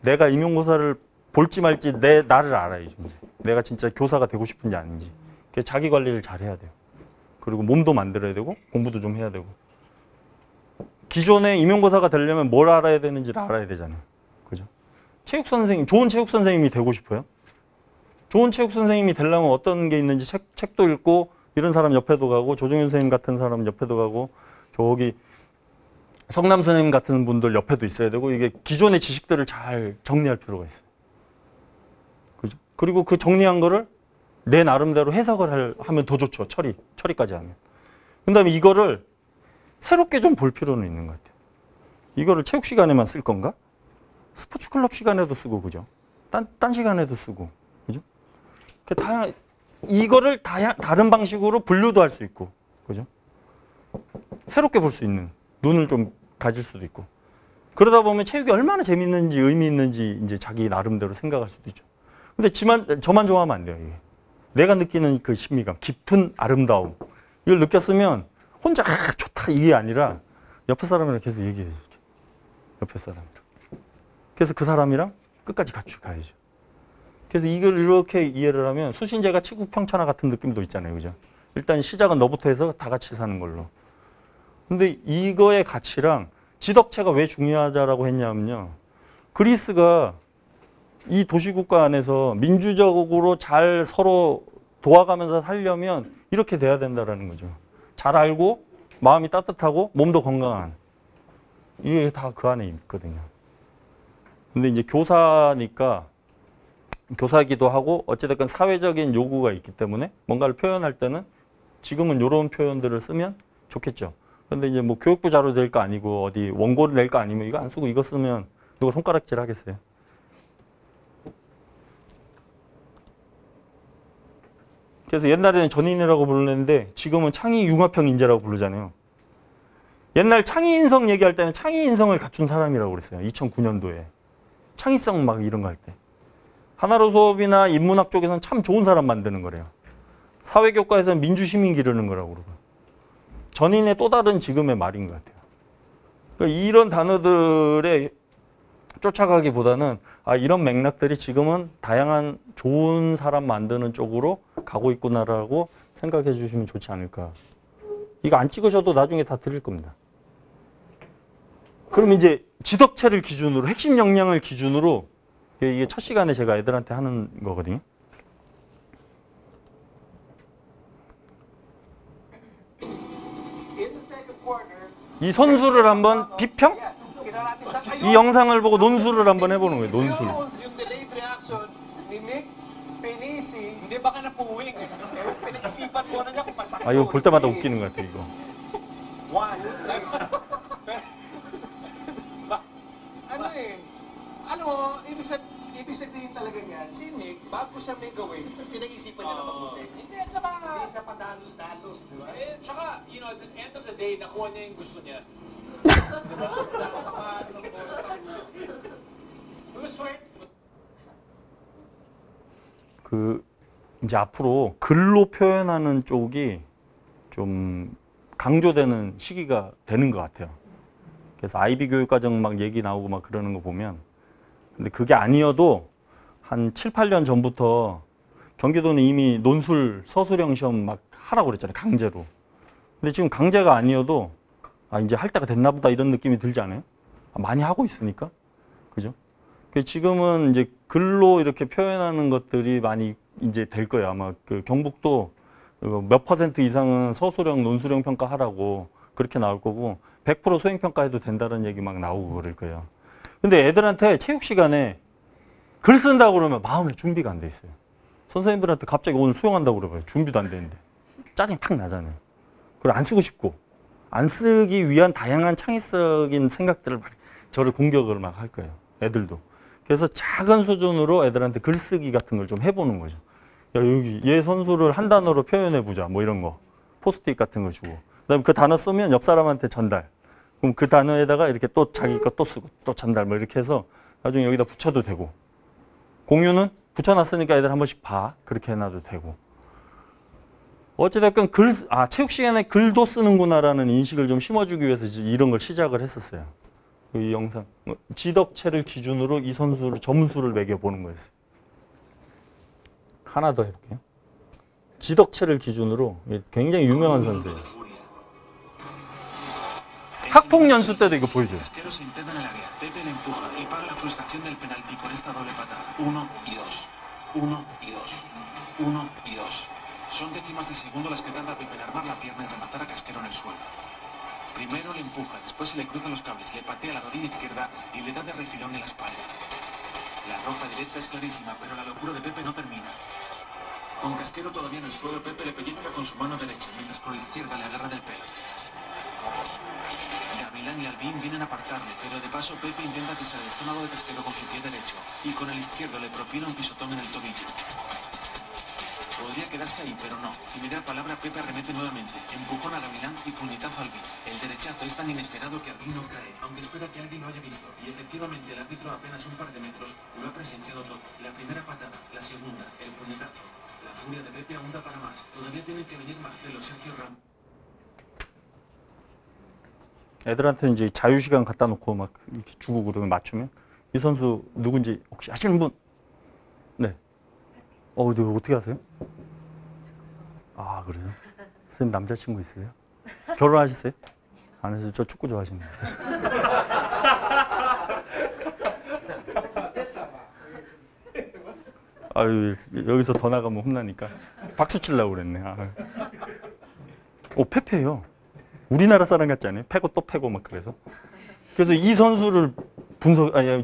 S1: 내가 임용고사를 볼지 말지 나를 알아야죠. 내가 진짜 교사가 되고 싶은지 아닌지. 그래서 자기 관리를 잘 해야 돼요. 그리고 몸도 만들어야 되고 공부도 좀 해야 되고. 기존에 임용고사가 되려면 뭘 알아야 되는지를 알아야 되잖아요. 그죠? 좋은 체육 선생님이 되고 싶어요? 좋은 체육 선생님이 되려면 어떤 게 있는지 책도 읽고 이런 사람 옆에도 가고 조정현 선생님 같은 사람 옆에도 가고 저기 성남 선생님 같은 분들 옆에도 있어야 되고 이게 기존의 지식들을 잘 정리할 필요가 있어요. 그죠? 그리고 그 정리한 거를 내 나름대로 해석을 하면 더 좋죠. 처리까지 하면. 그 다음에 이거를 새롭게 좀 볼 필요는 있는 것 같아요. 이거를 체육 시간에만 쓸 건가? 스포츠 클럽 시간에도 쓰고, 그죠? 딴 시간에도 쓰고, 그죠? 이거를 다른 방식으로 분류도 할 수 있고, 그죠? 새롭게 볼 수 있는 눈을 좀 가질 수도 있고. 그러다 보면 체육이 얼마나 재밌는지 의미 있는지 이제 자기 나름대로 생각할 수도 있죠. 근데 저만 좋아하면 안 돼요, 이게. 내가 느끼는 그 신미감, 깊은 아름다움. 이걸 느꼈으면 혼자 좋다 이게 아니라 옆에 사람이랑 계속 얘기해야죠. 옆에 사람이랑. 그래서 그 사람이랑 끝까지 같이 가야죠. 그래서 이걸 이렇게 이해를 하면 수신제가 치국평천하 같은 느낌도 있잖아요. 그죠? 일단 시작은 너부터 해서 다 같이 사는 걸로. 근데 이거의 가치랑 지덕체가 왜 중요하다라고 했냐면요. 그리스가 이 도시국가 안에서 민주적으로 잘 서로 도와가면서 살려면 이렇게 돼야 된다는 거죠. 잘 알고 마음이 따뜻하고 몸도 건강한. 이게 다 그 안에 있거든요. 근데 이제 교사니까 교사기도 하고 어찌됐건 사회적인 요구가 있기 때문에 뭔가를 표현할 때는 지금은 이런 표현들을 쓰면 좋겠죠. 근데 이제 뭐 교육부 자료 낼 거 아니고 어디 원고를 낼 거 아니면 이거 안 쓰고 이거 쓰면 누가 손가락질 하겠어요. 그래서 옛날에는 전인이라고 부르는데 지금은 창의융합형 인재라고 부르잖아요. 옛날 창의인성 얘기할 때는 창의인성을 갖춘 사람이라고 그랬어요. 2009년도에. 창의성 막 이런 거 할 때. 하나로 수업이나 인문학 쪽에서는 참 좋은 사람 만드는 거래요. 사회교과에서는 민주시민 기르는 거라고 그러고. 전인의 또 다른 지금의 말인 것 같아요. 그러니까 이런 단어들의 쫓아가기보다는 이런 맥락들이 지금은 다양한 좋은 사람 만드는 쪽으로 가고 있구나라고 생각해 주시면 좋지 않을까. 이거 안 찍으셔도 나중에 다 드릴 겁니다. 그럼 이제 지덕체를 기준으로, 핵심 역량을 기준으로, 이게 첫 시간에 제가 애들한테 하는 거거든요. 이 선수를 한번 비평? 이 영상을 보고 논술을 한번 해보는 거예요. 논술. 이거 볼 때마다 웃기는 것 같아 이거.
S8: Alam mo, ibig sabihin talaga niyan, si Nick, bago siya may gawin, pinag-isipan niya na mabuti. Hindi siya padalos-dalos, di ba? Eh, tsaka, you know, at the end of the day, nakuha niya yung gusto niya. Di ba?
S1: 이제 앞으로 글로 표현하는 쪽이 좀 강조되는 시기가 되는 것 같아요. 그래서 아이비 교육과정 막 얘기 나오고 막 그러는 거 보면, 근데 그게 아니어도 한 7, 8년 전부터 경기도는 이미 논술 서술형 시험 막 하라고 그랬잖아요. 강제로. 근데 지금 강제가 아니어도 이제 할 때가 됐나 보다 이런 느낌이 들지 않아요? 많이 하고 있으니까. 그죠? 지금은 이제 글로 이렇게 표현하는 것들이 많이 이제 될 거예요. 아마 그 경북도 몇 % 이상은 서술형, 논술형 평가하라고 그렇게 나올 거고 100% 수행평가해도 된다는 얘기 막 나오고 그럴 거예요. 근데 애들한테 체육 시간에 글 쓴다고 그러면 마음에 준비가 안 돼 있어요. 선생님들한테 갑자기 오늘 수영한다고 그러면 준비도 안 되는데 짜증 팍 나잖아요. 그걸 안 쓰고 싶고 안 쓰기 위한 다양한 창의적인 생각들을 막 저를 공격을 막 할 거예요. 애들도. 그래서 작은 수준으로 애들한테 글쓰기 같은 걸 좀 해보는 거죠. 야, 여기 얘 선수를 한 단어로 표현해보자. 뭐 이런 거. 포스트잇 같은 거 주고. 그다음에 그 단어 쓰면 옆 사람한테 전달. 그럼 그 단어에다가 이렇게 또 자기 거 또 쓰고 또 전달 뭐 이렇게 해서 나중에 여기다 붙여도 되고. 공유는 붙여놨으니까 애들 한 번씩 봐. 그렇게 해놔도 되고. 어찌됐건 체육 시간에 글도 쓰는구나라는 인식을 좀 심어주기 위해서 이런 걸 시작을 했었어요. 이 영상. 지덕체를 기준으로 이 선수를 점수를 매겨보는 거였어요. 하나 더 해볼게요. 지덕체를 기준으로 굉장히 유명한 선수예요. 학폭 연수 때도 이거 보여줘요.
S13: Son décimas de segundo las que tarda Pepe en armar la pierna y rematar a Casquero en el suelo. Primero le empuja, después se le cruzan los cables, le patea la rodilla izquierda y le da de refilón en la espalda. La roja directa es clarísima, pero la locura de Pepe no termina. Con Casquero todavía en el suelo, Pepe le pellizca con su mano derecha, mientras con la izquierda le agarra del pelo. Gavilán y Albín vienen a apartarle, pero de paso Pepe intenta pisar el estómago de Casquero con su pie derecho y con el izquierdo le propina un pisotón en el tobillo. Podría quedarse ahí, pero no. Sin mediar palabra, Pepe arremete nuevamente. Empujón a Gavilán y puñetazo a Albín. El derechazo es tan inesperado que Albín no cae, aunque espera que alguien lo haya visto. Y efectivamente el árbitro a apenas un par de metros lo ha presenciado todo. La primera patada, la segunda, el puñetazo. La furia de Pepe aún da para más. Todavía tienen que venir Marcelo, Sergio Ramos.
S1: 애들한테 이제 자유시간 갖다 놓고 막 이렇게 주고 그러면 맞추면 이 선수 누군지 혹시 아시는 분? 네. 네, 어떻게 아세요? 아, 그래요? 선생님 남자친구 있으세요? 결혼하셨어요? 안 해서 저 축구 좋아하시는 분. 아유, 여기서 더 나가면 혼나니까 박수 치려고 그랬네. 페페예요. 우리나라 사람 같지 않아요? 패고 또 패고 막 그래서. 그래서 이 선수를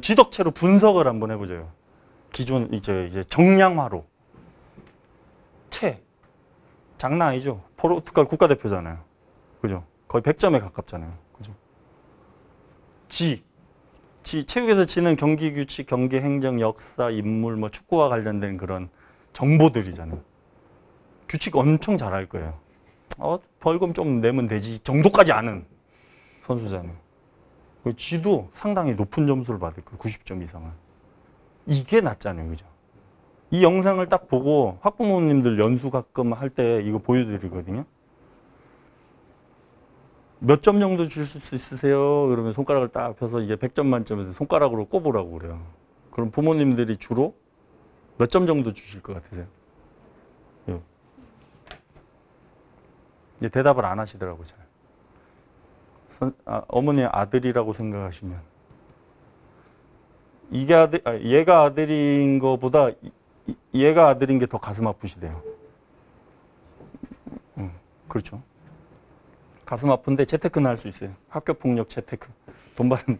S1: 지덕체로 분석을 한번 해보죠. 기존 이제 정량화로. 장난 아니죠. 포르투갈 국가대표잖아요. 그죠? 거의 100점에 가깝잖아요. 그죠? 체육에서 지는 경기 규칙, 경기 행정, 역사, 인물, 뭐 축구와 관련된 그런 정보들이잖아요. 규칙 엄청 잘 알 거예요. 벌금 좀 내면 되지 정도까지 아는 선수잖아요. 지도 상당히 높은 점수를 받을 거예요. 90점 이상은. 이게 낫잖아요. 그죠? 이 영상을 딱 보고 학부모님들 연수 가끔 할 때 이거 보여드리거든요. 몇 점 정도 주실 수 있으세요? 그러면 손가락을 딱 펴서 이게 100점 만점에서 손가락으로 꼽으라고 그래요. 그럼 부모님들이 주로 몇 점 정도 주실 것 같으세요? 이제 대답을 안 하시더라고요. 잘. 어머니 아들이라고 생각하시면 이게 얘가 아들인 거보다 얘가 아들인 게 더 가슴 아프시대요. 그렇죠. 가슴 아픈데 재테크는 할 수 있어요. 학교폭력 재테크. 돈 받은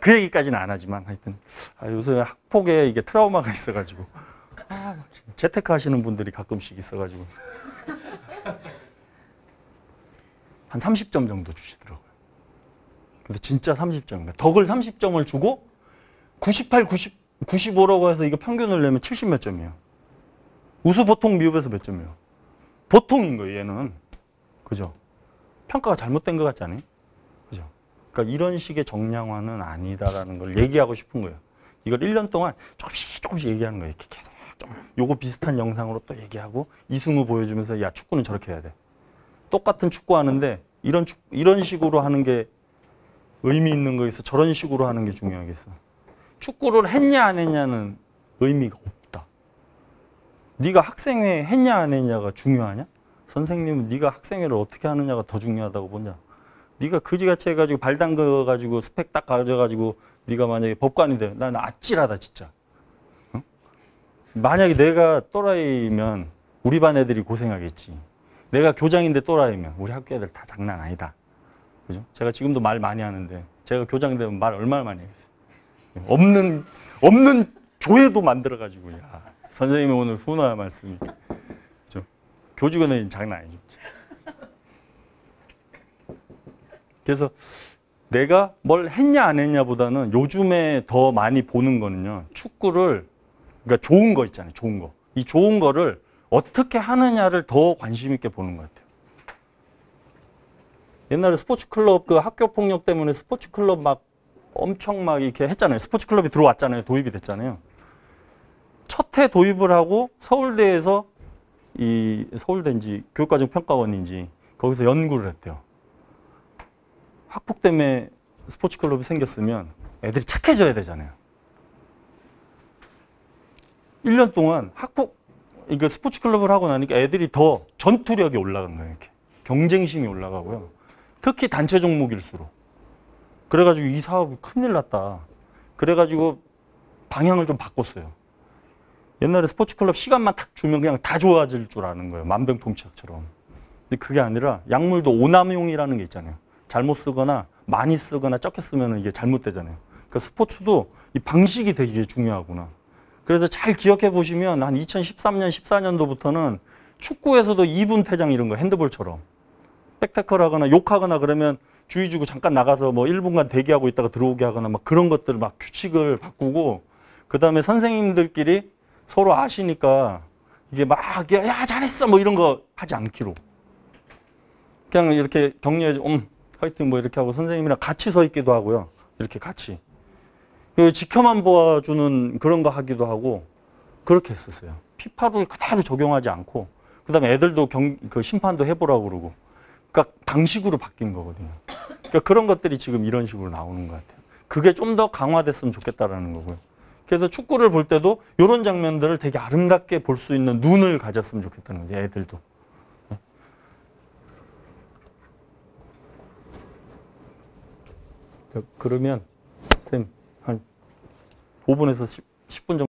S1: 그 얘기까지는 안 하지만 하여튼 요새 학폭에 이게 트라우마가 있어가지고 재테크 하시는 분들이 가끔씩 있어가지고 한 30점 정도 주시더라고요. 근데 진짜 30점인가? 덕을 30점을 주고 98, 95라고 해서 이거 평균을 내면 70 몇 점이에요. 우수, 보통, 미흡에서 몇 점이에요? 보통인 거예요, 얘는. 그죠? 평가가 잘못된 것 같지 않아요? 그죠? 그러니까 이런 식의 정량화는 아니다라는 걸 얘기하고 싶은 거예요. 이걸 1년 동안 조금씩 얘기하는 거예요. 이렇게 계속 좀 요거 비슷한 영상으로 또 얘기하고 이승우 보여주면서 야, 축구는 저렇게 해야 돼. 똑같은 축구 하는데 이런 식으로 하는 게 의미 있는 거에서 저런 식으로 하는 게 중요하겠어. 축구를 했냐 안 했냐는 의미가 없다. 네가 학생회 했냐 안 했냐가 중요하냐? 선생님은 네가 학생회를 어떻게 하느냐가 더 중요하다고 보냐. 네가 그지같이 해가지고 발 담궈가지고 스펙 딱 가져가지고 네가 만약에 법관이 돼. 난 아찔하다 진짜. 어? 만약에 내가 또라이면 우리 반 애들이 고생하겠지. 내가 교장인데 또라이면 우리 학교 애들 다 장난 아니다. 그죠? 제가 지금도 말 많이 하는데 제가 교장 되면 말 얼마나 많이 하겠어요. 없는 조회도 만들어가지고 야, 선생님이 오늘 훈화 말씀이 그죠? 교직원은 장난 아니죠. 그래서 내가 뭘 했냐 안 했냐보다는 요즘에 더 많이 보는 거는요. 축구를 그러니까 좋은 거 있잖아요. 좋은 거. 이 좋은 거를 어떻게 하느냐를 더 관심 있게 보는 것 같아요. 옛날에 스포츠 클럽 그 학교 폭력 때문에 스포츠 클럽 막 엄청 막 이렇게 했잖아요. 스포츠 클럽이 들어왔잖아요. 도입이 됐잖아요. 첫 해 도입을 하고 서울대에서 서울대인지 교육과정평가원인지 거기서 연구를 했대요. 학폭 때문에 스포츠 클럽이 생겼으면 애들이 착해져야 되잖아요. 1년 동안 이거 스포츠 클럽을 하고 나니까 애들이 더 전투력이 올라간 거예요. 이렇게. 경쟁심이 올라가고요. 특히 단체 종목일수록. 그래가지고 이 사업이 큰일 났다. 그래가지고 방향을 좀 바꿨어요. 옛날에 스포츠 클럽 시간만 탁 주면 그냥 다 좋아질 줄 아는 거예요. 만병통치약처럼. 근데 그게 아니라 약물도 오남용이라는 게 있잖아요. 잘못 쓰거나 많이 쓰거나 적게 쓰면 이게 잘못되잖아요. 그러니까 스포츠도 이 방식이 되게 중요하구나. 그래서 잘 기억해 보시면 한 2013년, 14년도부터는 축구에서도 2분 퇴장 이런 거 핸드볼처럼 백태클 하거나 욕하거나 그러면 주의 주고 잠깐 나가서 뭐 1분간 대기하고 있다가 들어오게 하거나 막 그런 것들 막 규칙을 바꾸고 그 다음에 선생님들끼리 서로 아시니까 이게 막 야 잘했어 뭐 이런 거 하지 않기로 그냥 이렇게 격려해 화이팅 뭐 이렇게 하고 선생님이랑 같이 서 있기도 하고요. 이렇게 같이. 지켜만 보아주는 그런 거 하기도 하고 그렇게 했었어요. 피파를 그대로 적용하지 않고 그다음에 애들도 그 심판도 해보라고 그러고 그러니까 방식으로 바뀐 거거든요. 그러니까 그런 것들이 지금 이런 식으로 나오는 것 같아요. 그게 좀 더 강화됐으면 좋겠다라는 거고요. 그래서 축구를 볼 때도 이런 장면들을 되게 아름답게 볼 수 있는 눈을 가졌으면 좋겠다는 거죠. 애들도. 그러면 선생님 한 5분에서 10분 정도